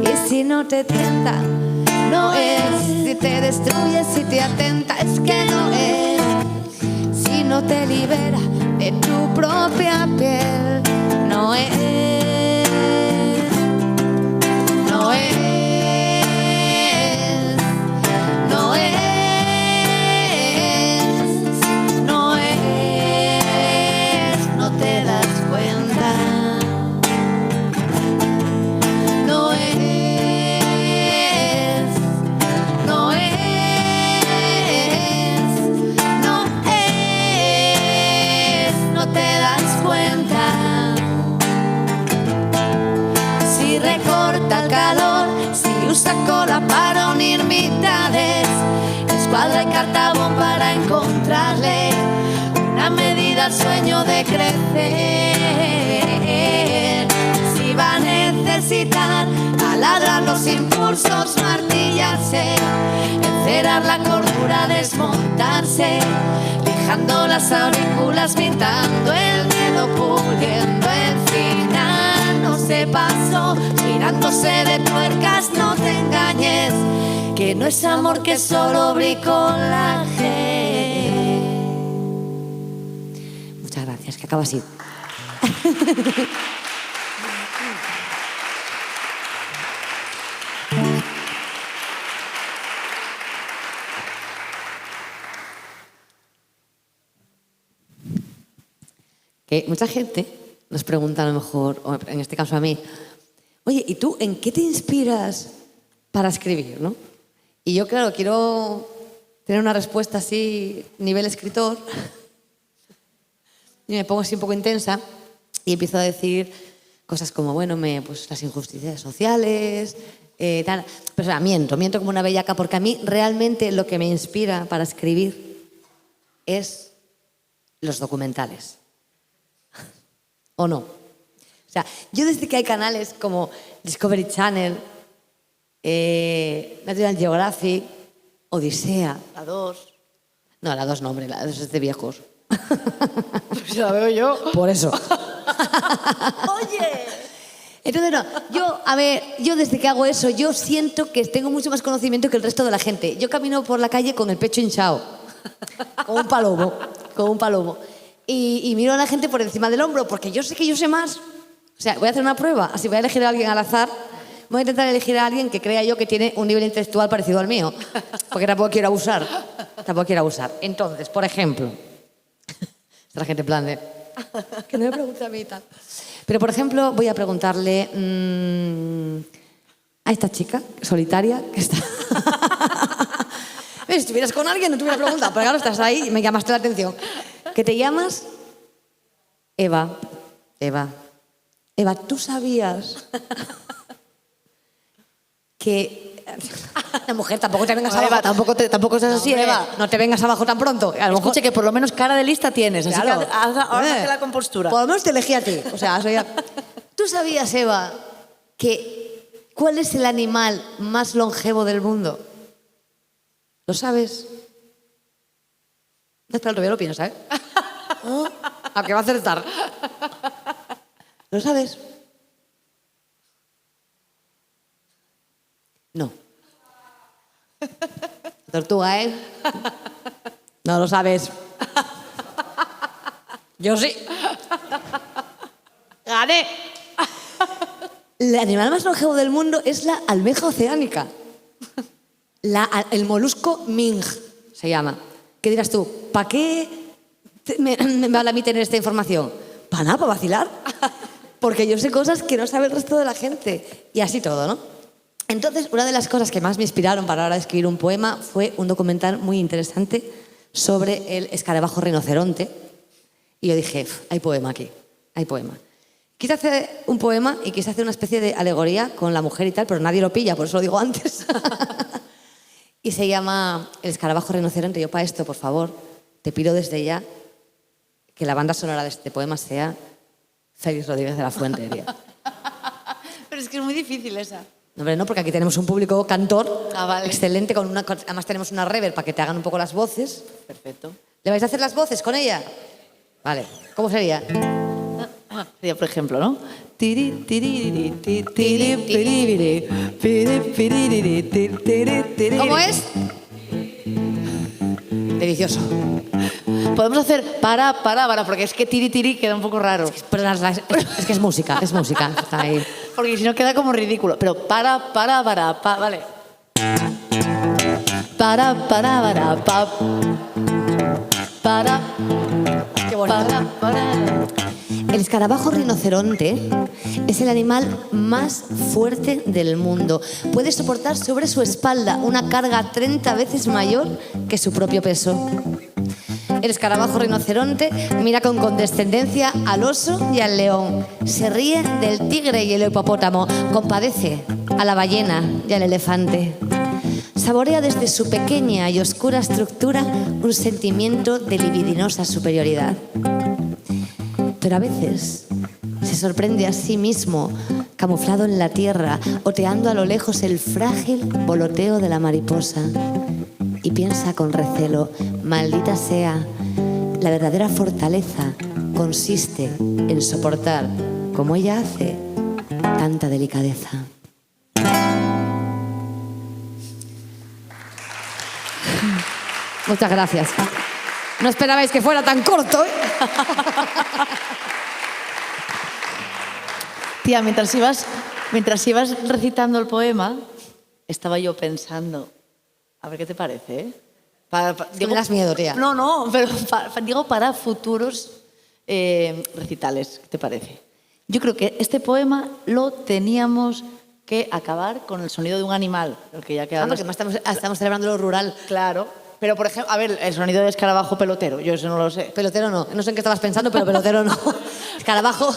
Y si no te tienta, no es. Si te destruye, si te atenta, es que no es. Si no te libera de tu propia piel, no es. No es. No es. No es. No te das cuenta. No es. No es. No es. No te das cuenta. de Cartabón para encontrarle una medida al sueñño de crecer. Si va a necesitar taladrar los impulsos, martillarse, encerar la cordura, desmontarse, lijando las aurículas, pintando el dedo, puliendo el final. No se pasó, tirándose de tuercas, no te engañes, que no es amor, que es solo bricolaje. Muchas gracias, que acaba así. Que mucha gente nos pregunta, a lo mejor, o en este caso a mí, oye, ¿y tú en qué te inspiras para escribir, no? Y yo, claro, quiero tener una respuesta así, nivel escritor, y me pongo así un poco intensa y empiezo a decir cosas como, bueno, pues las injusticias sociales, tal. Pero o sea, miento como una bellaca, porque a mí realmente lo que me inspira para escribir es los documentales. ¿O no? O sea, yo desde que hay canales como Discovery Channel, National Geographic, Odisea. La 2. No, la 2 no, hombre, la 2 es de viejos. Pues la veo yo. Por eso. Oye. Entonces, no, yo desde que hago eso, yo siento que tengo mucho más conocimiento que el resto de la gente. Yo camino por la calle con el pecho hinchado, como un palomo. Y miro a la gente por encima del hombro, porque yo sé que yo sé más. O sea, voy a hacer una prueba, así voy a elegir a alguien al azar. Voy a intentar elegir a alguien que crea yo que tiene un nivel intelectual parecido al mío, porque tampoco quiero abusar. Entonces, por ejemplo, está la gente en plan de, que no me pregunte a mí y tal. Pero, por ejemplo, voy a preguntarle a esta chica solitaria que está... Si estuvieras con alguien no te hubiera preguntado, pero claro, estás ahí y me llamaste la atención. ¿Qué te llamas? Eva, ¿tú sabías que... La mujer, tampoco te vengas abajo. Eva, tampoco seas así, Hombre, Eva. no te vengas abajo tan pronto. A lo mejor... Escuche, que por lo menos cara de lista tienes, así Claro. que ahora hazte la compostura. Por lo menos te elegí a ti. O sea, ¿Tú sabías, Eva, que cuál es el animal más longevo del mundo? ¿Lo sabes? No, espera, todavía lo piensas, ¿eh? ¿A qué va a acertar? ¿Lo sabes? No. Tortuga, ¿eh? No lo sabes. Yo sí. ¡Gané! El animal más longevo del mundo es la almeja oceánica. El molusco Ming se llama. ¿Qué dirás tú? ¿Para qué me vale a mí tener esta información? ¿Para nada? ¿Para vacilar? Porque yo sé cosas que no sabe el resto de la gente. Y así todo, ¿no? Entonces, una de las cosas que más me inspiraron para ahora escribir un poema fue un documental muy interesante sobre el escarabajo rinoceronte. Y yo dije, hay poema aquí, hay poema. Quise hacer un poema y quise hacer una especie de alegoría con la mujer y tal, pero nadie lo pilla, por eso lo digo antes. Y se llama El escarabajo rinoceronte. Yo, para esto, por favor, te pido desde ya que la banda sonora de este poema sea Félix Rodríguez de la Fuente. Pero es que es muy difícil esa. No, hombre, no, porque aquí tenemos un público cantor Vale. excelente, además tenemos una reverb para que te hagan un poco las voces. Perfecto. ¿Le vais a hacer las voces con ella? Vale. ¿Cómo sería? Sería, por ejemplo, ¿no? Tiri, tiri, tiri, tiri, piribiri, piri, piriri, tiri, tiri, tiri. ¿Cómo es? Delicioso. Podemos hacer para, porque es que tiri, tiri queda un poco raro. Pero es que es música, está ahí. Porque si no queda como ridículo. Pero para, vale. Para, pa. Para. Qué bonito. Para. El escarabajo rinoceronte es el animal más fuerte del mundo. Puede soportar sobre su espalda una carga 30 veces mayor que su propio peso. El escarabajo rinoceronte mira con condescendencia al oso y al león. Se ríe del tigre y el hipopótamo. Compadece a la ballena y al elefante. saborea desde su pequeña y oscura estructura un sentimiento de libidinosa superioridad. Pero a veces se sorprende a sí mismo, camuflado en la tierra, oteando a lo lejos el frágil voloteo de la mariposa. Y piensa con recelo, maldita sea, la verdadera fortaleza consiste en soportar, como ella hace, tanta delicadeza. Muchas gracias. No esperabais que fuera tan corto, ¿eh? Tía, mientras ibas recitando el poema, estaba yo pensando, a ver qué te parece, ¿eh? Me das miedo, tía. No, pero digo para futuros recitales, ¿qué te parece? Yo creo que este poema lo teníamos que acabar con el sonido de un animal. Porque ya queda Porque estamos celebrando lo rural. Claro. Pero, por ejemplo, a ver, el sonido de escarabajo pelotero, yo eso no lo sé. Pelotero no. No sé en qué estabas pensando, pero pelotero no. Escarabajo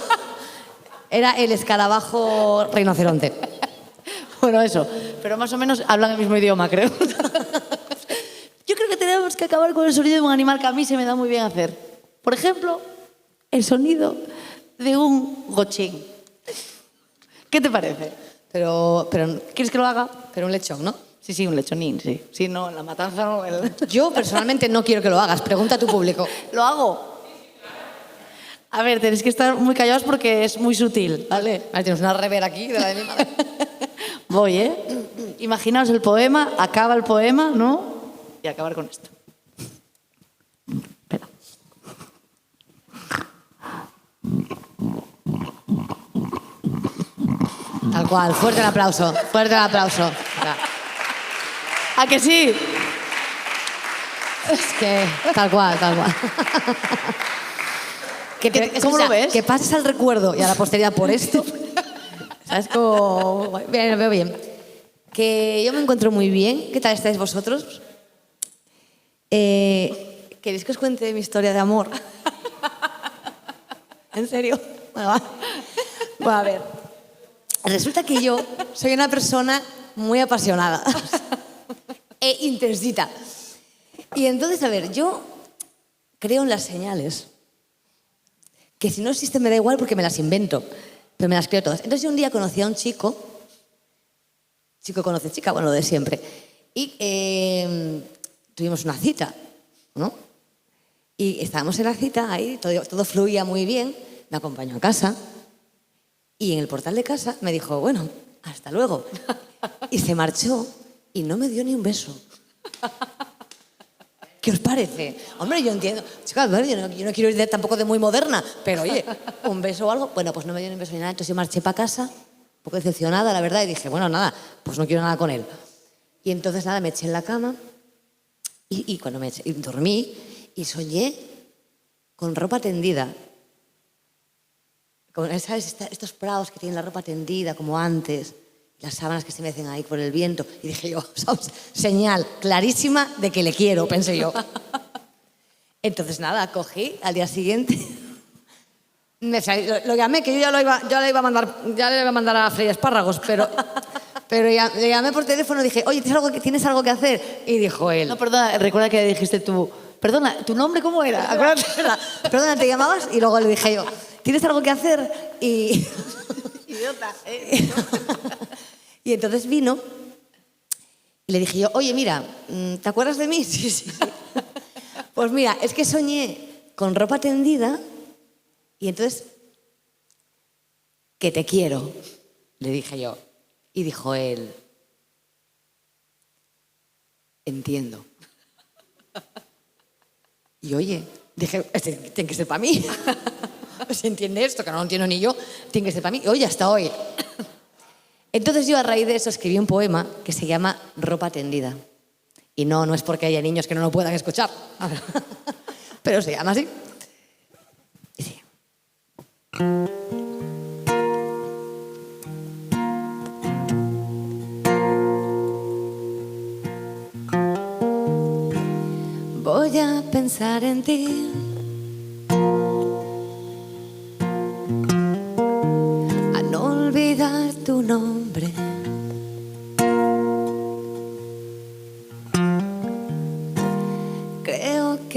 era el escarabajo rinoceronte. Bueno, eso. Pero más o menos hablan el mismo idioma, creo. Yo creo que tenemos que acabar con el sonido de un animal que a mí se me da muy bien hacer. Por ejemplo, el sonido de un gochín. ¿Qué te parece? Pero ¿quieres que lo haga? Pero un lechón, ¿no? Sí, un lechonín, sí. Sí, no, la matanza no. Yo personalmente no quiero que lo hagas. Pregunta a tu público. ¿Lo hago? A ver, tenéis que estar muy callados porque es muy sutil, ¿vale? Ahí tienes una rever aquí de la de mi madre. Voy, ¿eh? Imaginaos el poema, acaba el poema, ¿no? Y acabar con esto. Espera. Tal cual. Fuerte el aplauso. Fuerte el aplauso. ¿A que sí? Es que tal cual, tal cual. ¿Cómo lo ves? Que pases al recuerdo y a la posteridad por esto. ¿Sabes cómo? Bien, lo veo bien. Que yo me encuentro muy bien. ¿Qué tal estáis vosotros? ¿Queréis que os cuente mi historia de amor? ¿En serio? Bueno, va. Bueno, a ver. Resulta que yo soy una persona muy apasionada e intensita. Y entonces, a ver, yo creo en las señales. Que si no existen me da igual porque me las invento, pero me las creo todas. Entonces yo un día conocí a un chico conoce chica, bueno, lo de siempre, y tuvimos una cita, ¿no? Y estábamos en la cita, ahí todo fluía muy bien, me acompañó a casa, y en el portal de casa me dijo, bueno, hasta luego. Y se marchó y no me dio ni un beso. ¿Qué os parece? Hombre, yo entiendo. Chicas, bueno, yo no quiero ir tampoco de muy moderna, pero oye, un beso o algo. Bueno, pues no me dio ni un beso ni nada. Entonces yo marché para casa, un poco decepcionada, la verdad, y dije, bueno, nada, pues no quiero nada con él. Y entonces nada, me eché en la cama y cuando me eché, y dormí y soñé con ropa tendida. ¿Sabes? Estos prados que tienen la ropa tendida como antes, las sábanas que se mecen ahí por el viento. Y dije yo, ¿sabes? Señal clarísima de que le quiero, pensé yo. Entonces nada, cogí al día siguiente, lo llamé, que yo ya le iba a mandar a freír espárragos, pero ya, le llamé por teléfono y dije, oye, ¿tienes algo que hacer? Y dijo él. No, perdona, recuerda que dijiste tú, perdona, ¿tu nombre cómo era? Acuérdate. Perdona, ¿te llamabas? Y luego le dije yo, ¿tienes algo que hacer? Y... Idiota, Y entonces vino y le dije yo, oye, mira, ¿te acuerdas de mí? Sí, sí, sí. Pues mira, es que soñé con ropa tendida y entonces, que te quiero, le dije yo. Y dijo él, entiendo. Y oye, dije, tiene que ser para mí. ¿Se entiende esto? Que no lo entiendo ni yo. Tiene que ser para mí. Y oye, hasta hoy. Entonces yo a raíz de eso escribí un poema que se llama Ropa tendida. Y no es porque haya niños que no lo puedan escuchar. Pero se llama así. Y sí. Voy a pensar en ti. A no olvidar tu nombre.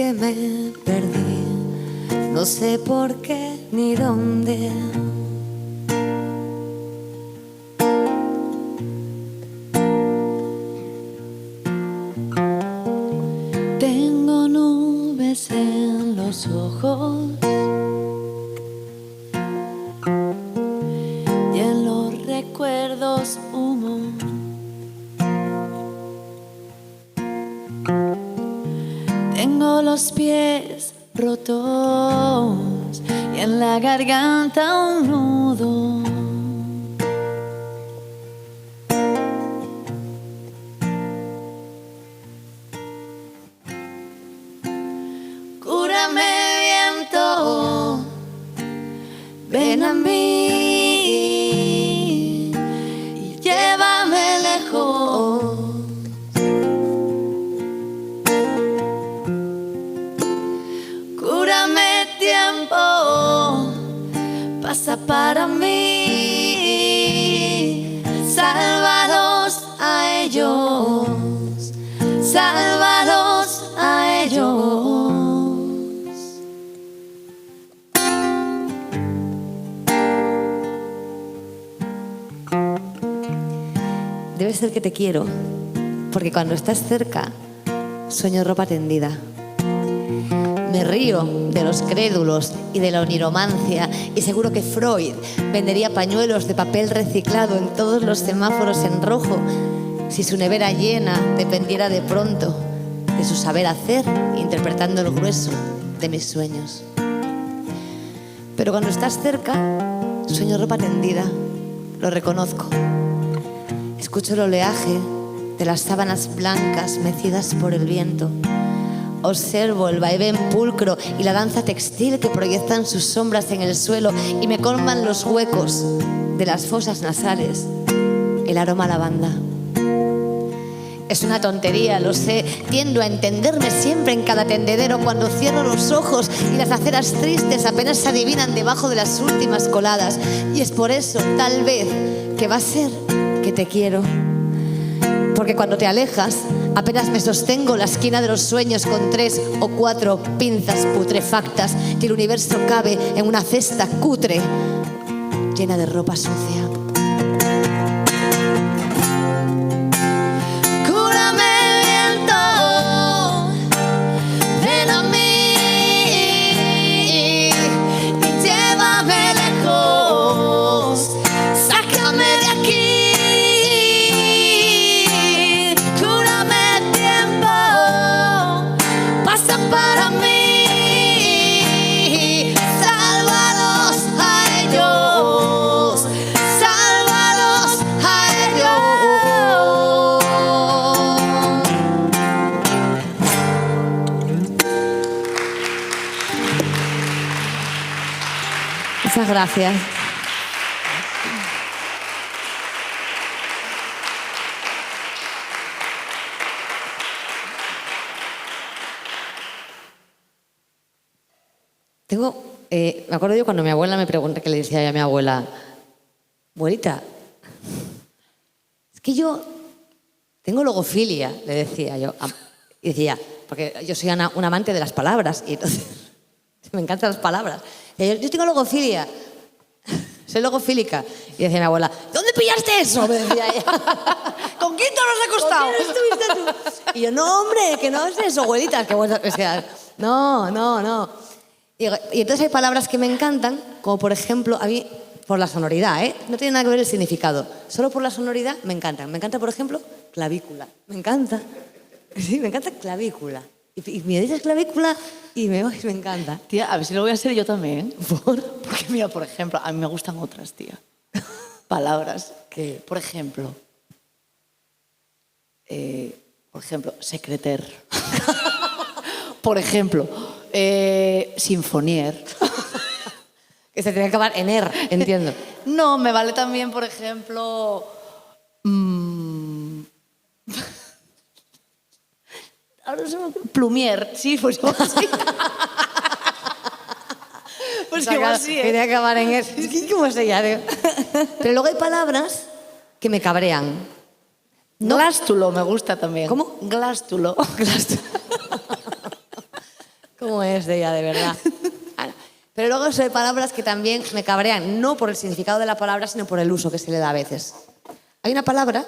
que me perdí, no sé por qué ni dónde. Tengo nubes en los ojos y en los recuerdos humo. Tengo los pies rotos y en la garganta un nudo. Cúrame, viento, ven a mí y llévame lejos. Cúrame, tiempo, pasa para mí. Sálvalos a ellos, sálvalos a ellos. Debe ser que te quiero, porque cuando estás cerca, sueño ropa tendida. Me río de los crédulos y de la oniromancia, y seguro que Freud vendería pañuelos de papel reciclado en todos los semáforos en rojo si su nevera llena dependiera de pronto de su saber hacer, interpretando el grueso de mis sueños. Pero cuando estás cerca, sueño ropa tendida, lo reconozco. Escucho el oleaje de las sábanas blancas mecidas por el viento. Observo el vaivén pulcro y la danza textil que proyectan sus sombras en el suelo y me colman los huecos de las fosas nasales el aroma a lavanda. Es una tontería, lo sé. Tiendo a entenderme siempre en cada tendedero cuando cierro los ojos y las aceras tristes apenas se adivinan debajo de las últimas coladas. Y es por eso, tal vez, que va a ser que te quiero. Porque cuando te alejas, apenas me sostengo la esquina de los sueños con 3 o 4 pinzas putrefactas que el universo cabe en una cesta cutre llena de ropa sucia. Cúrame, viento, ven a mí y llévame lejos, sácame de aquí. Para mí, sálvalos a ellos, sálvalos a ellos. Muchas gracias. Me acuerdo yo cuando mi abuela me preguntó, que le decía yo a mi abuela, abuelita, es que yo tengo logofilia, le decía yo. Y decía, porque yo soy un amante de las palabras, y entonces me encantan las palabras. Y yo tengo logofilia, soy logofílica. Y decía mi abuela, ¿dónde pillaste eso? Me decía ella. ¿Con quién te lo has acostado? ¿Con quién estuviste tú? Y yo, no, hombre, que no es eso, abuelita. Que, o sea, no. Y entonces hay palabras que me encantan, como por ejemplo, a mí, por la sonoridad, ¿eh? No tiene nada que ver el significado. Solo por la sonoridad me encantan. Me encanta, por ejemplo, clavícula. Me encanta. Sí, me encanta clavícula. Y me dices clavícula y me encanta. Tía, a ver si lo voy a hacer yo también. Porque mira, por ejemplo, a mí me gustan otras, tía. Palabras que, por ejemplo, secreter. Por ejemplo, sinfonier. Que se tiene que acabar en er, entiendo. No, me vale también, por ejemplo... Ahora se me ocurre. Plumier, sí, pues igual sí. Pues igual sí, ¿eh? Tiene que acabar en er. ¿Cómo se llama? Pero luego hay palabras que me cabrean. ¿No? Glástulo me gusta también. ¿Cómo? Glástulo. ¿Cómo es de ella, de verdad? Pero luego son palabras que también me cabrean, no por el significado de la palabra, sino por el uso que se le da a veces. Hay una palabra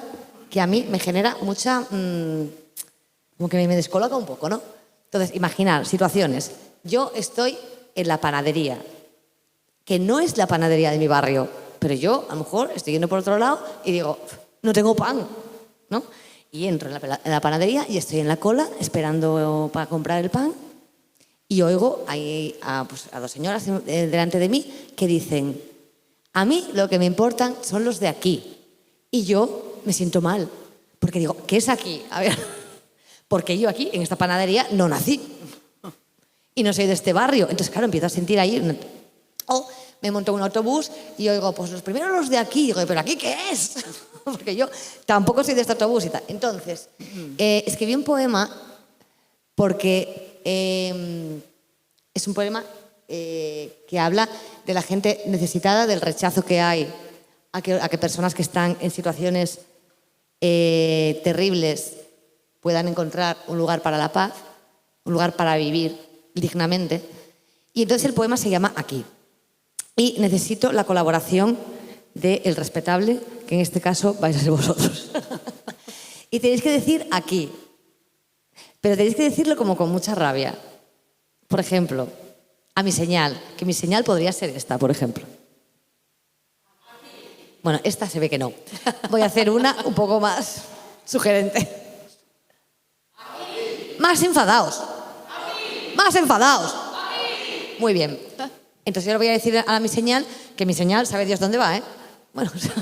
que a mí me genera mucha... como que me descoloca un poco, ¿no? Entonces, imaginar situaciones. Yo estoy en la panadería, que no es la panadería de mi barrio, pero yo, a lo mejor, estoy yendo por otro lado y digo, no tengo pan, ¿no? Y entro en la panadería y estoy en la cola esperando para comprar el pan y oigo ahí a 2 señoras delante de mí que dicen, a mí lo que me importan son los de aquí. Y yo me siento mal, porque digo, ¿qué es aquí? A ver, porque yo aquí, en esta panadería, no nací. Y no soy de este barrio. Entonces, claro, empiezo a sentir ahí... O me monto en un autobús y oigo, pues los primeros los de aquí. Y digo, ¿pero aquí qué es? Porque yo tampoco soy de este autobús y tal. Entonces, escribí un poema porque es un poema que habla de la gente necesitada, del rechazo que hay a que personas que están en situaciones terribles puedan encontrar un lugar para la paz, un lugar para vivir dignamente. Y entonces el poema se llama Aquí. Y necesito la colaboración del respetable, que en este caso vais a ser vosotros. Y tenéis que decir aquí. Pero tenéis que decirlo como con mucha rabia. Por ejemplo, a mi señal, que mi señal podría ser esta, por ejemplo. Bueno, esta se ve que no. Voy a hacer una un poco más sugerente. Más enfadaos. Más enfadaos. Muy bien. Entonces yo le voy a decir a mi señal que mi señal sabe Dios dónde va, ¿eh? Bueno, o sea...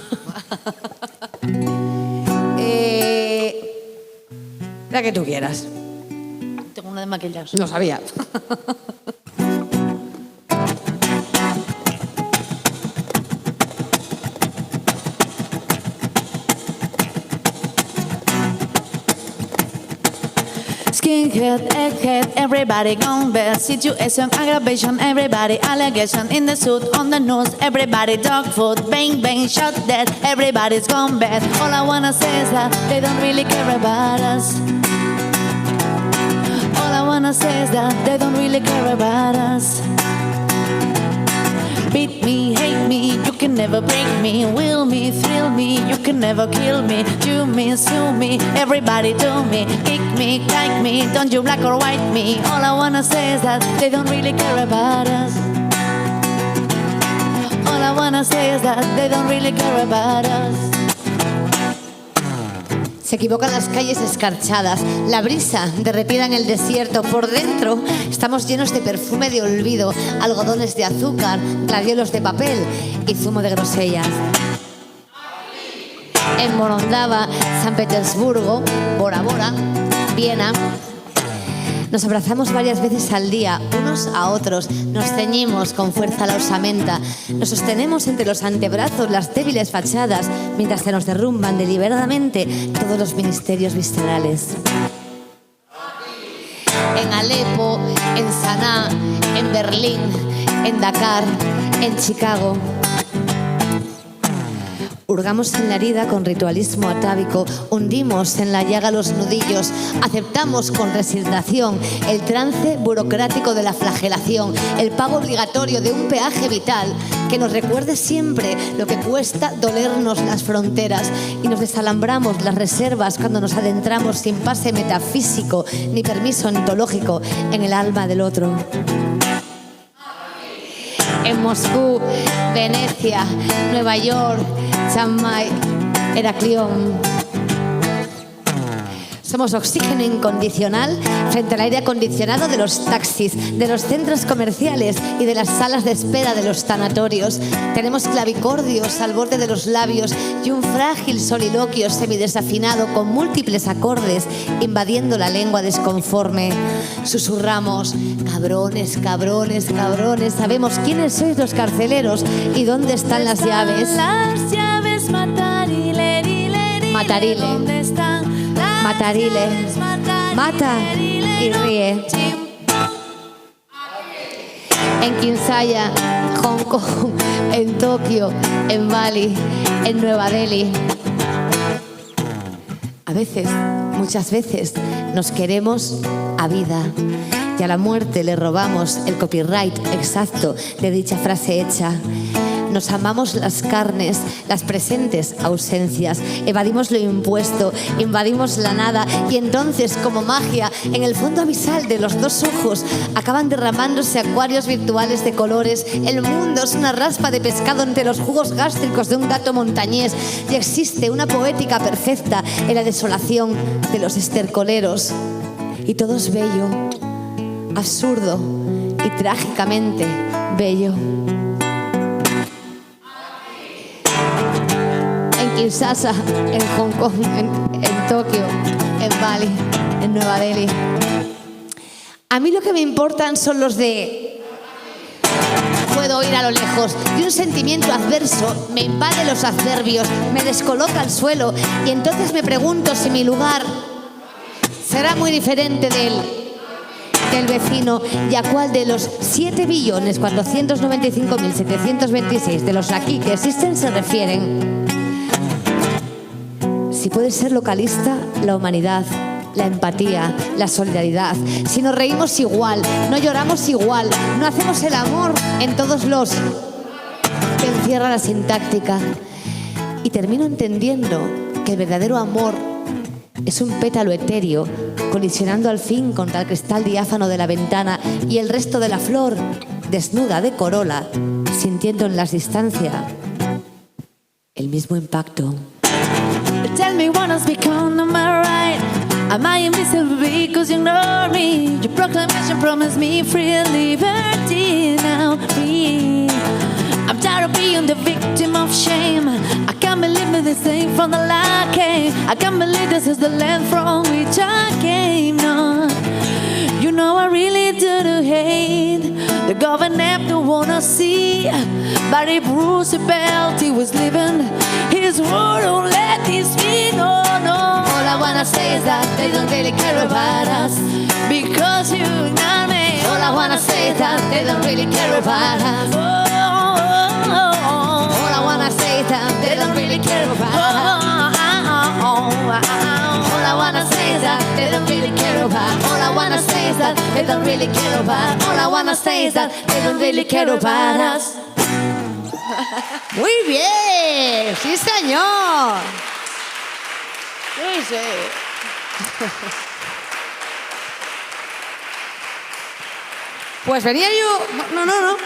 la que tú quieras. Tengo una de maquillaje. No sabía. Skinhead, egghead, everybody gone bad. Situation, aggravation, everybody allegation. In the suit, on the nose, everybody dog food. Bang, bang, shot dead, everybody's gone bad. All I wanna say is that they don't really care about us. All I wanna say is that they don't really care about us. Beat me, hate me, you can never break me. Will me, thrill me, you can never kill me. You me, sue me, everybody do me. Kick me, like me, don't you black or white me. All I wanna say is that they don't really care about us. All I wanna say is that they don't really care about us. Se equivocan las calles escarchadas, la brisa derretida en el desierto. Por dentro estamos llenos de perfume de olvido, algodones de azúcar, gladiolos de papel y zumo de grosellas. En Morondava, San Petersburgo, Bora Bora, Viena, nos abrazamos varias veces al día, unos a otros, nos ceñimos con fuerza la osamenta, nos sostenemos entre los antebrazos las débiles fachadas, mientras se nos derrumban deliberadamente todos los ministerios viscerales. En Alepo, en Saná, en Berlín, en Dakar, en Chicago. Hurgamos en la herida con ritualismo atávico, hundimos en la llaga los nudillos, aceptamos con resignación el trance burocrático de la flagelación, el pago obligatorio de un peaje vital que nos recuerde siempre lo que cuesta dolernos las fronteras y nos desalambramos las reservas cuando nos adentramos sin pase metafísico ni permiso ontológico en el alma del otro. En Moscú, Venecia, Nueva York, Chiang Mai, Heraclión. Somos oxígeno incondicional frente al aire acondicionado de los taxis, de los centros comerciales y de las salas de espera de los tanatorios. Tenemos clavicordios al borde de los labios y un frágil soliloquio semidesafinado con múltiples acordes invadiendo la lengua desconforme. Susurramos, cabrones, cabrones, cabrones. Sabemos quiénes sois los carceleros y dónde están las llaves. Las llaves, matarile, Matarile. ¿Dónde están? Matarile, mata y ríe. En Kinsaya, Hong Kong, en Tokio, en Bali, en Nueva Delhi. A veces, muchas veces, nos queremos a vida. y a la muerte le robamos el copyright exacto de dicha frase hecha. Nos amamos las carnes, las presentes ausencias, evadimos lo impuesto, invadimos la nada y entonces, como magia, en el fondo abisal de los dos ojos acaban derramándose acuarios virtuales de colores. El mundo es una raspa de pescado entre los jugos gástricos de un gato montañés y existe una poética perfecta en la desolación de los estercoleros. Y todo es bello, absurdo y trágicamente bello. En Kinshasa, en Hong Kong, en Tokio, en Bali, en Nueva Delhi. A mí lo que me importan son los de... Puedo oír a lo lejos y un sentimiento adverso me invade los adverbios, me descoloca al suelo y entonces me pregunto si mi lugar será muy diferente del vecino y a cuál de los 7.495.726 de los aquí que existen se refieren. Si puede ser localista, la humanidad, la empatía, la solidaridad. Si nos reímos igual, no lloramos igual, no hacemos el amor en todos los que encierra la sintáctica. Y termino entendiendo que el verdadero amor es un pétalo etéreo colisionando al fin contra el cristal diáfano de la ventana y el resto de la flor desnuda de corola, sintiendo en las distancias el mismo impacto. Tell me what has become, am I right? Am I invisible because you ignore me? Your proclamation promised me free liberty, now free. I'm tired of being the victim of shame. I can't believe this thing from the lie came. I can't believe this is the land from which I came. No, you know I really do hate the government don't wanna see. But if Roosevelt he was living, his word don't let this be. No, no. All I wanna say is that they don't really care about us because you ignore me. All I wanna say is that they don't really care about us. All I wanna say is that they don't really care about us. All I wanna say is that they don't really care about. All I wanna say is that they don't really care about. All I wanna say is that they don't really care about us. Muy bien, sí señor. Sí, sí. Pues venía yo... No.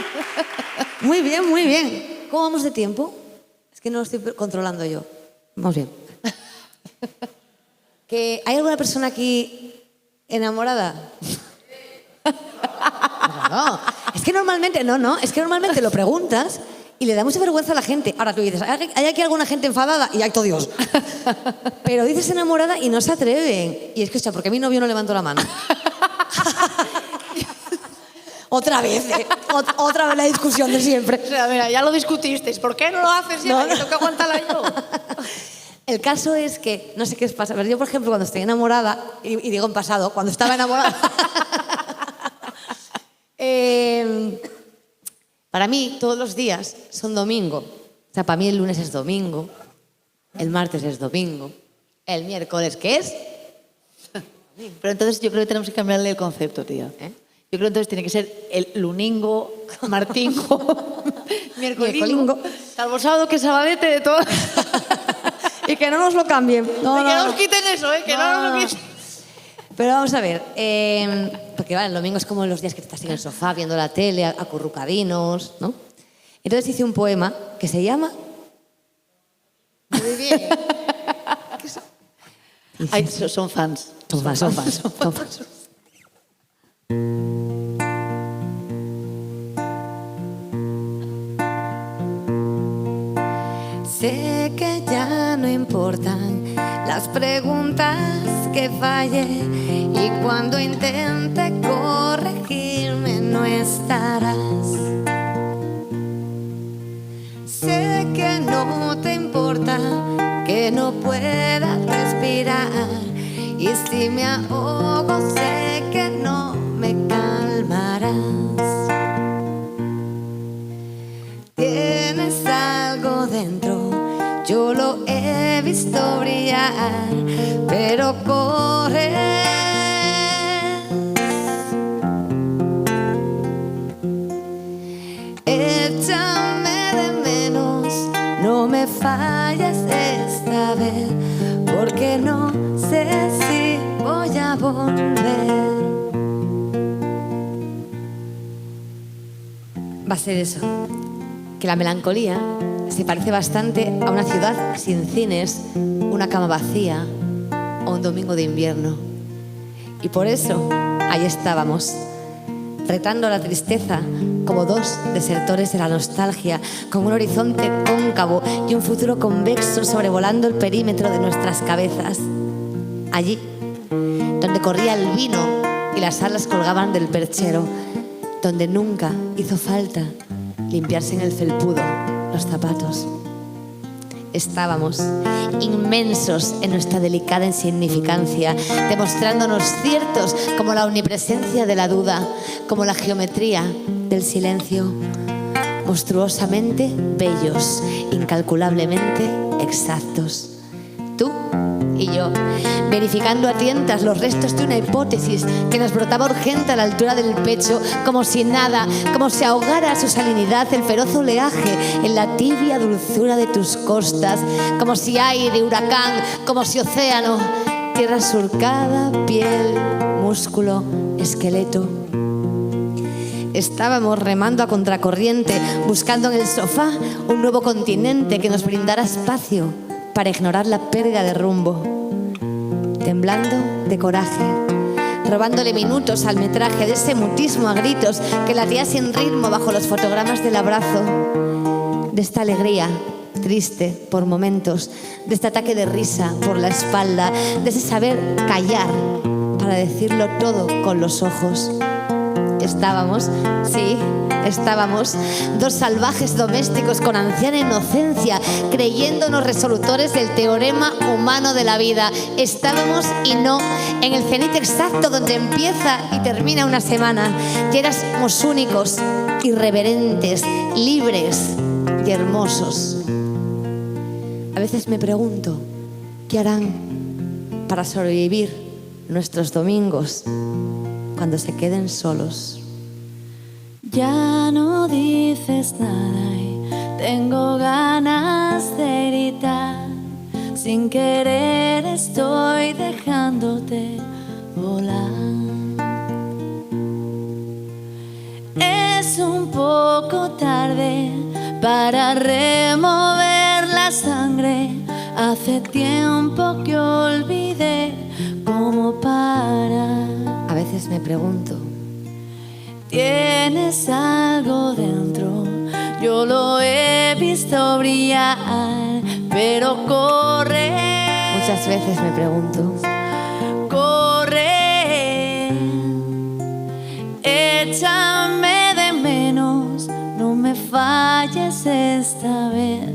Muy bien, muy bien. ¿Cómo vamos de tiempo? Es que no lo estoy controlando yo. Vamos bien. ¿Que ¿Hay alguna persona aquí enamorada? No. Es que normalmente lo preguntas y le da mucha vergüenza a la gente. Ahora tú dices, ¿hay aquí alguna gente enfadada? Y acto Dios. Pero dices enamorada y no se atreven. Y es que, ¿por qué mi novio no levantó la mano? Otra vez la discusión de siempre. O sea, mira, ya lo discutisteis. ¿Por qué no lo haces siempre? Que tengo que aguantarla yo. El caso es que, no sé qué os pasa, pero yo, por ejemplo, cuando estoy enamorada, y digo en pasado, cuando estaba enamorada, para mí todos los días son domingo. O sea, para mí el lunes es domingo, el martes es domingo, el miércoles, ¿qué es? Pero entonces yo creo que tenemos que cambiarle el concepto, tía. Yo creo que entonces tiene que ser el luningo, martingo, miércolingo, salvo sábado que es sabadete de todo. Y que no nos lo cambien. Que no nos quiten eso, que no nos lo quiten. Pero vamos a ver, porque vale, el domingo es como los días que estás en el sofá viendo la tele, acurrucadinos, ¿no? Entonces hice un poema que se llama... Muy bien. Ay, son fans. Son fans. Sé que ya no importan las preguntas que fallé y cuando intente corregirme no estarás. Sé que no te importa que no pueda respirar y si me ahogo sé que no me calmarás. Tienes algo dentro, yo lo he visto brillar, pero corres volver. Va a ser eso, que la melancolía se parece bastante a una ciudad sin cines, una cama vacía o un domingo de invierno. Y por eso ahí estábamos, retando la tristeza como dos desertores de la nostalgia, con un horizonte cóncavo y un futuro convexo sobrevolando el perímetro de nuestras cabezas. Allí, donde corría el vino y las alas colgaban del perchero, donde nunca hizo falta limpiarse en el felpudo los zapatos. Estábamos inmensos en nuestra delicada insignificancia, demostrándonos ciertos como la omnipresencia de la duda, como la geometría del silencio, monstruosamente bellos, incalculablemente exactos. Tú y yo, verificando a tientas los restos de una hipótesis que nos brotaba urgente a la altura del pecho, como si nada, como si ahogara a su salinidad el feroz oleaje en la tibia dulzura de tus costas, como si aire, huracán, como si océano, tierra surcada, piel, músculo, esqueleto. Estábamos remando a contracorriente, buscando en el sofá un nuevo continente que nos brindara espacio para ignorar la pérdida de rumbo, temblando de coraje, robándole minutos al metraje de ese mutismo a gritos que latía sin ritmo bajo los fotogramas del abrazo, de esta alegría triste por momentos, de este ataque de risa por la espalda, de ese saber callar para decirlo todo con los ojos. Estábamos, sí, estábamos, dos salvajes domésticos con anciana inocencia, creyéndonos resolutores del teorema humano de la vida. Estábamos y no en el cenit exacto donde empieza y termina una semana. Y éramos únicos, irreverentes, libres y hermosos. A veces me pregunto, ¿qué harán para sobrevivir nuestros domingos cuando se queden solos? Ya no dices nada y tengo ganas de gritar. Sin querer estoy dejándote volar. Es un poco tarde para remover la sangre. Hace tiempo que olvidé cómo parar. A veces me pregunto, tienes algo dentro, yo lo he visto brillar, pero corre. muchas veces me pregunto, Corre, échame de menos, no me falles esta vez,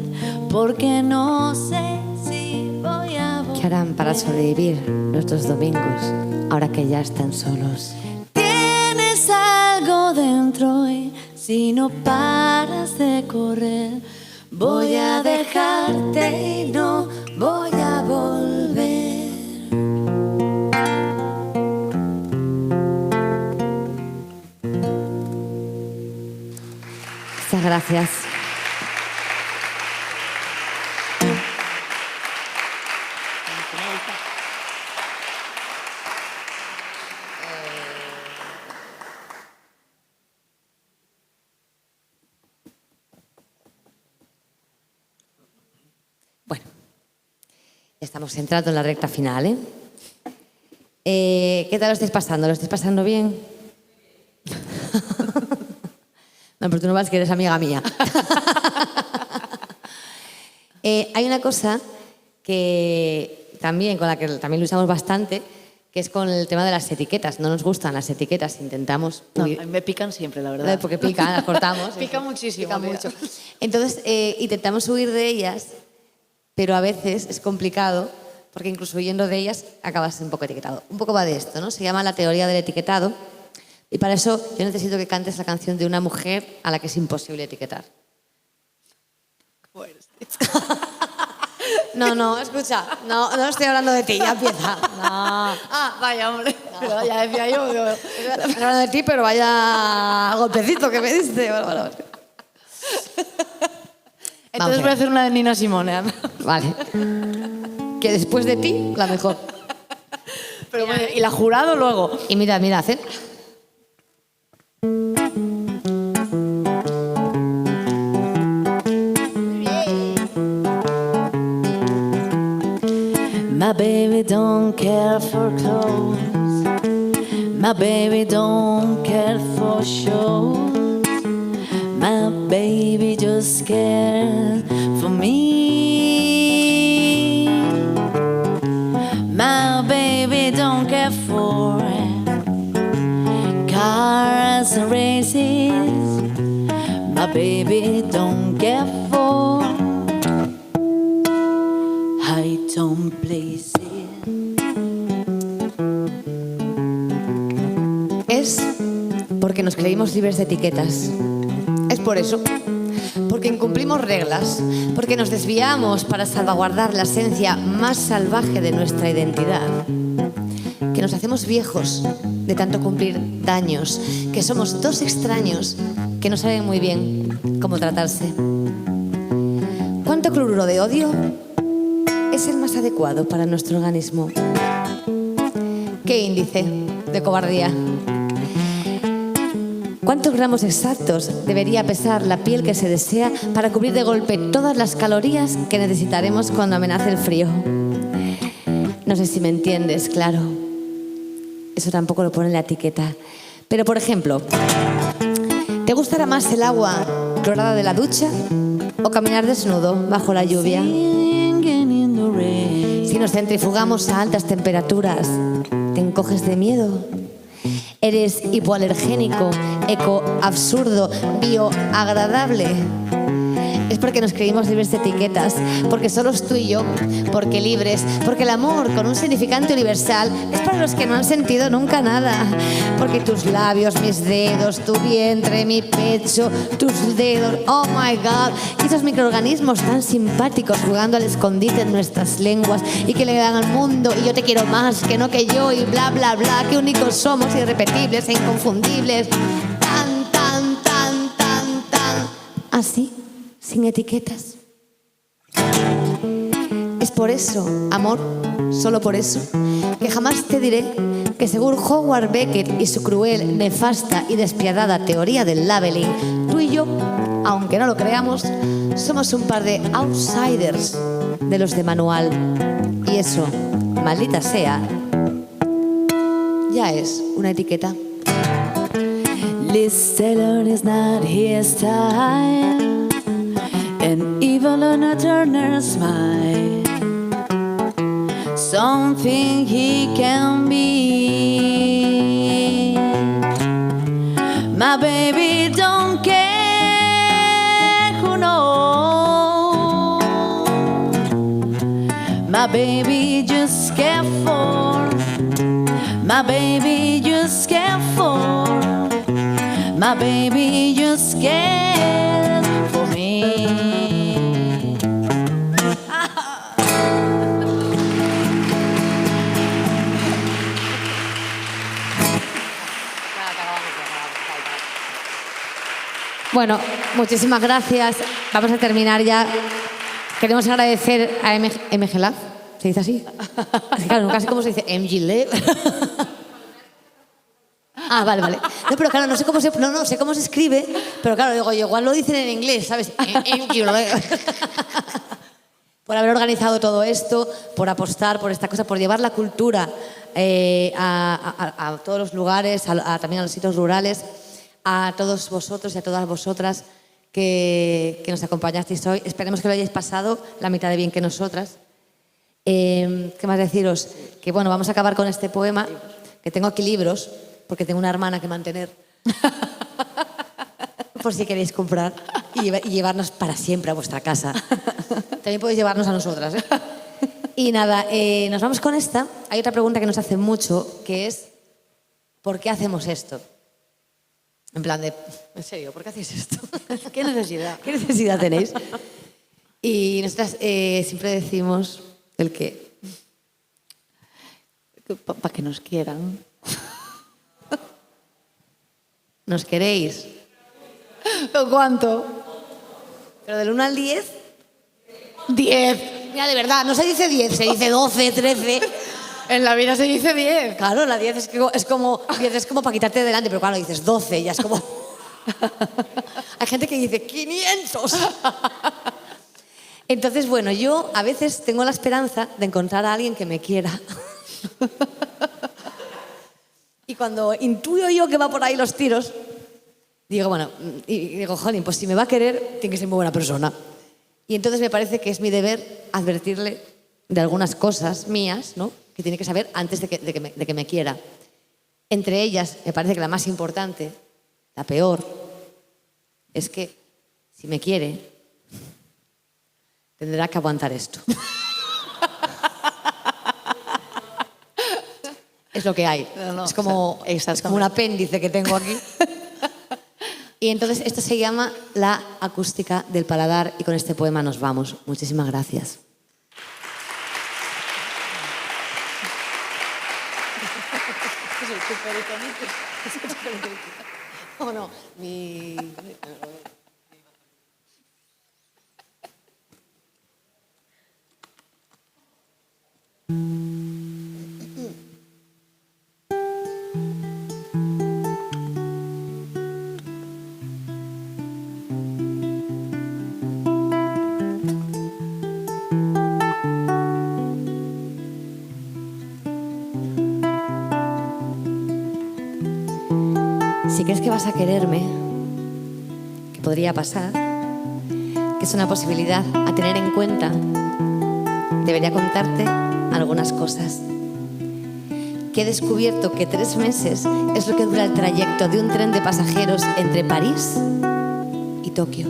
porque no sé si voy a ¿qué harán para sobrevivir nuestros domingos ahora que ya están solos? Tienes algo dentro y si no paras de correr, voy a dejarte y no voy a volver. Muchas gracias. Bueno, ya estamos entrando en la recta final, ¿eh? ¿Qué tal lo estáis pasando? ¿Lo estáis pasando bien? No, pero tú no vas, que eres amiga mía. Hay una cosa que también, con la que también luchamos bastante, que es con el tema de las etiquetas. No nos gustan las etiquetas, intentamos No, a huir. mí me pican siempre, la verdad. Porque pican, las cortamos. Pica muchísimo, Pica tía. mucho. Entonces, intentamos huir de ellas, pero a veces es complicado, porque incluso huyendo de ellas acabas un poco etiquetado. Un poco va de esto, ¿no? Se llama la teoría del etiquetado, y para eso yo necesito que cantes la canción de una mujer a la que es imposible etiquetar. No, escucha, no estoy hablando de ti, ya empieza. No. Ah, vaya, hombre. Pero ya decía yo. Estoy hablando de ti, pero vaya golpecito que me diste. Bueno. Entonces voy a hacer una de Nina Simone. Vale. Que después de ti, la mejor. Pero bueno, y la jurado luego. Y mira, hacen. My baby don't care for clothes. My baby don't care for shows. My baby just cares for me. My baby don't care for cars and races. My baby don't care for heights on places. Es porque nos creímos libres de etiquetas. Es por eso. Porque incumplimos reglas, porque nos desviamos para salvaguardar la esencia más salvaje de nuestra identidad, que nos hacemos viejos de tanto cumplir daños, que somos dos extraños que no saben muy bien cómo tratarse. ¿Cuánto cloruro de odio es el más adecuado para nuestro organismo? ¿Qué índice de cobardía? ¿Cuántos gramos exactos debería pesar la piel que se desea para cubrir de golpe todas las calorías que necesitaremos cuando amenace el frío? No sé si me entiendes, claro. Eso tampoco lo pone en la etiqueta. Pero, por ejemplo, ¿te gustará más el agua clorada de la ducha o caminar desnudo bajo la lluvia? Si nos centrifugamos a altas temperaturas, ¿te encoges de miedo? ¿Eres hipoalergénico, ecoabsurdo, bioagradable? Es porque nos creímos libres de etiquetas, porque solos tú y yo, porque libres, porque el amor con un significante universal es para los que no han sentido nunca nada, porque tus labios, mis dedos, tu vientre, mi pecho, tus dedos, oh my God, y esos microorganismos tan simpáticos jugando al escondite en nuestras lenguas y que le dan al mundo y yo te quiero más que no que yo y bla bla bla, que únicos somos, irrepetibles e inconfundibles, tan así, sin etiquetas. Es por eso, amor, solo por eso, que jamás te diré que según Howard Beckett y su cruel, nefasta y despiadada teoría del labeling, tú y yo, aunque no lo creamos, somos un par de outsiders de los de manual. Y eso, maldita sea, ya es una etiqueta. Liz Taylor is not his style, and evil on a Turner smile. Something he can be. My baby don't care who knows. My baby just care for. My baby just care for. My baby just cares for me. Bueno, muchísimas gracias. Vamos a terminar ya. Queremos agradecer a MG Lab. ¿Se dice así? Es que, claro, nunca sé cómo se dice. MG Lab. Ah, vale. No, pero claro, no sé cómo se escribe, pero claro, digo, igual lo dicen en inglés, ¿sabes? Por haber organizado todo esto, por apostar por esta cosa, por llevar la cultura a todos los lugares, también a los sitios rurales, a todos vosotros y a todas vosotras que nos acompañasteis hoy. Esperemos que lo hayáis pasado la mitad de bien que nosotras. ¿Qué más deciros? Que bueno, vamos a acabar con este poema, que tengo aquí libros, porque tengo una hermana que mantener, por si queréis comprar y llevarnos para siempre a vuestra casa. También podéis llevarnos a nosotras, ¿eh? Y nada, nos vamos con esta. Hay otra pregunta que nos hacen mucho, que es ¿por qué hacemos esto? En plan de, ¿en serio? ¿Por qué hacéis esto? ¿Qué necesidad? ¿Qué necesidad tenéis? Y nosotras siempre decimos el qué. Para que nos quieran. ¿Nos queréis? ¿Cuánto? ¿Pero del 1 al 10? 10. Mira, de verdad, no se dice 10, se dice 12, 13. En la vida se dice 10. Claro, la 10 es como para quitarte de delante, pero cuando dices 12 ya es como... Hay gente que dice 500. Entonces, bueno, yo a veces tengo la esperanza de encontrar a alguien que me quiera. Y cuando intuyo yo que va por ahí los tiros, digo, bueno, y digo, jolín, pues si me va a querer, tiene que ser muy buena persona. Y entonces me parece que es mi deber advertirle de algunas cosas mías, ¿no?, que tiene que saber antes de que me quiera. Entre ellas, me parece que la más importante, la peor, es que si me quiere, tendrá que aguantar esto. Es lo que hay. No, es como un apéndice que tengo aquí. Y entonces esto se llama La acústica del paladar y con este poema nos vamos. Muchísimas gracias. Oh, no, mi... Si crees que vas a quererme, que podría pasar, que es una posibilidad a tener en cuenta, debería contarte algunas cosas. Que he descubierto que 3 meses es lo que dura el trayecto de un tren de pasajeros entre París y Tokio.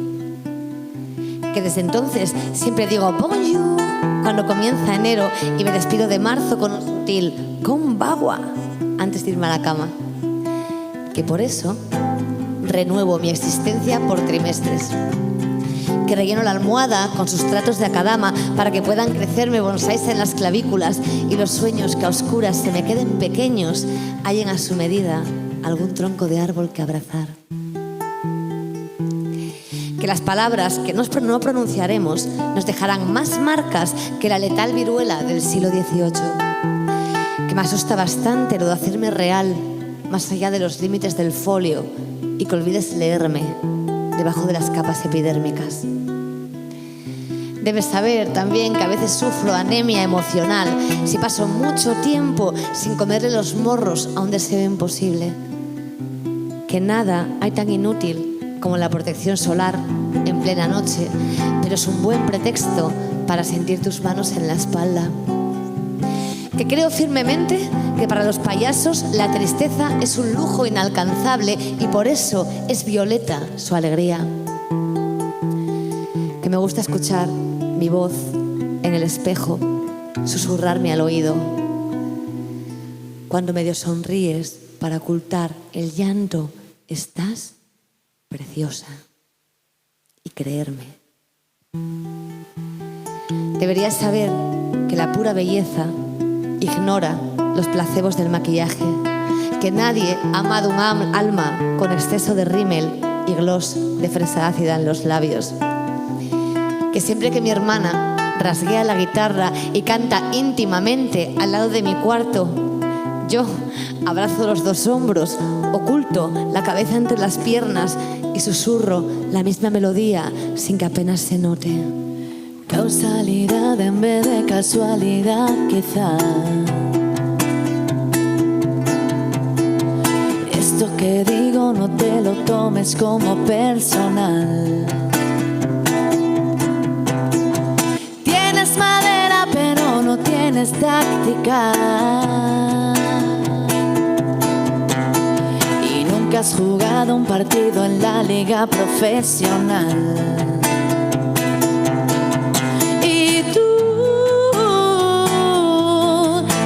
Que desde entonces siempre digo bonjour cuando comienza enero y me despido de marzo con un sutil konbanwa antes de irme a la cama. Que por eso renuevo mi existencia por trimestres. Que relleno la almohada con sustratos de akadama para que puedan crecerme bonsáis en las clavículas y los sueños que a oscuras se me queden pequeños hallen a su medida algún tronco de árbol que abrazar. Que las palabras que no pronunciaremos nos dejarán más marcas que la letal viruela del siglo XVIII. Que me asusta bastante lo de hacerme real más allá de los límites del folio y que olvides leerme debajo de las capas epidérmicas. Debes saber también que a veces sufro anemia emocional si paso mucho tiempo sin comerle los morros a un deseo imposible. Que nada hay tan inútil como la protección solar en plena noche, pero es un buen pretexto para sentir tus manos en la espalda. Que creo firmemente que para los payasos la tristeza es un lujo inalcanzable y por eso es violeta su alegría. Que me gusta escuchar mi voz en el espejo susurrarme al oído. Cuando medio sonríes para ocultar el llanto, estás preciosa. Y creerme. Deberías saber que la pura belleza ignora los placebos del maquillaje, que nadie ha amado un alma con exceso de rímel y gloss de fresa ácida en los labios. Que siempre que mi hermana rasguea la guitarra y canta íntimamente al lado de mi cuarto, yo abrazo los 2 hombros, oculto la cabeza entre las piernas y susurro la misma melodía sin que apenas se note. Causalidad en vez de casualidad, quizá. Esto que digo no te lo tomes como personal. Tienes madera pero no tienes táctica. Y nunca has jugado un partido en la liga profesional.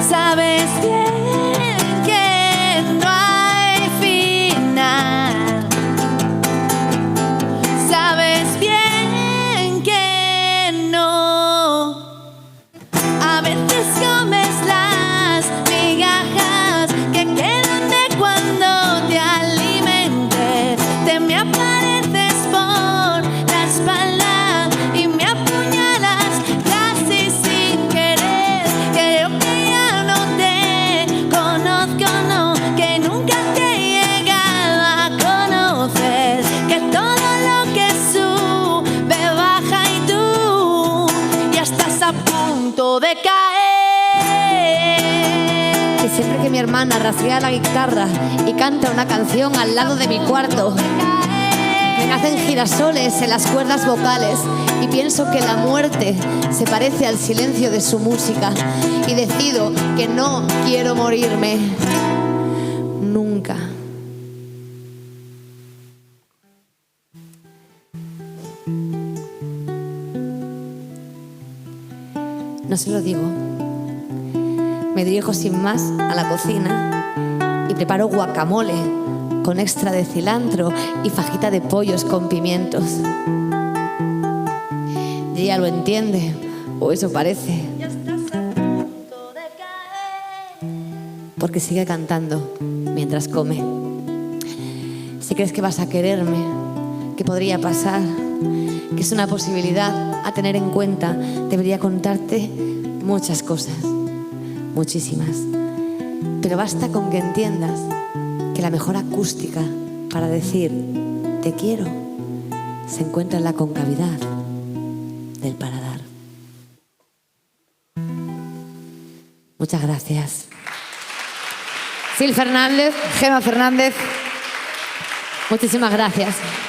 Sabes bien que no hay final. Sabes bien que no. A veces comes las migajas que quedan de cuando te alimenté. Te me apareces por la espalda y me apuñalas casi sin querer. Creo que ya no te cogía la guitarra y canta una canción al lado de mi cuarto. Me nacen girasoles en las cuerdas vocales y pienso que la muerte se parece al silencio de su música y decido que no quiero morirme nunca. No se lo digo. Me dirijo sin más a la cocina y preparo guacamole con extra de cilantro y fajita de pollos con pimientos. Y ella lo entiende, o eso parece. Porque sigue cantando mientras come. Si crees que vas a quererme, que podría pasar, que es una posibilidad a tener en cuenta, debería contarte muchas cosas, muchísimas. Pero basta con que entiendas que la mejor acústica para decir te quiero se encuentra en la concavidad del paladar. Muchas gracias. Sil Fernández, Gemma Fernández, muchísimas gracias.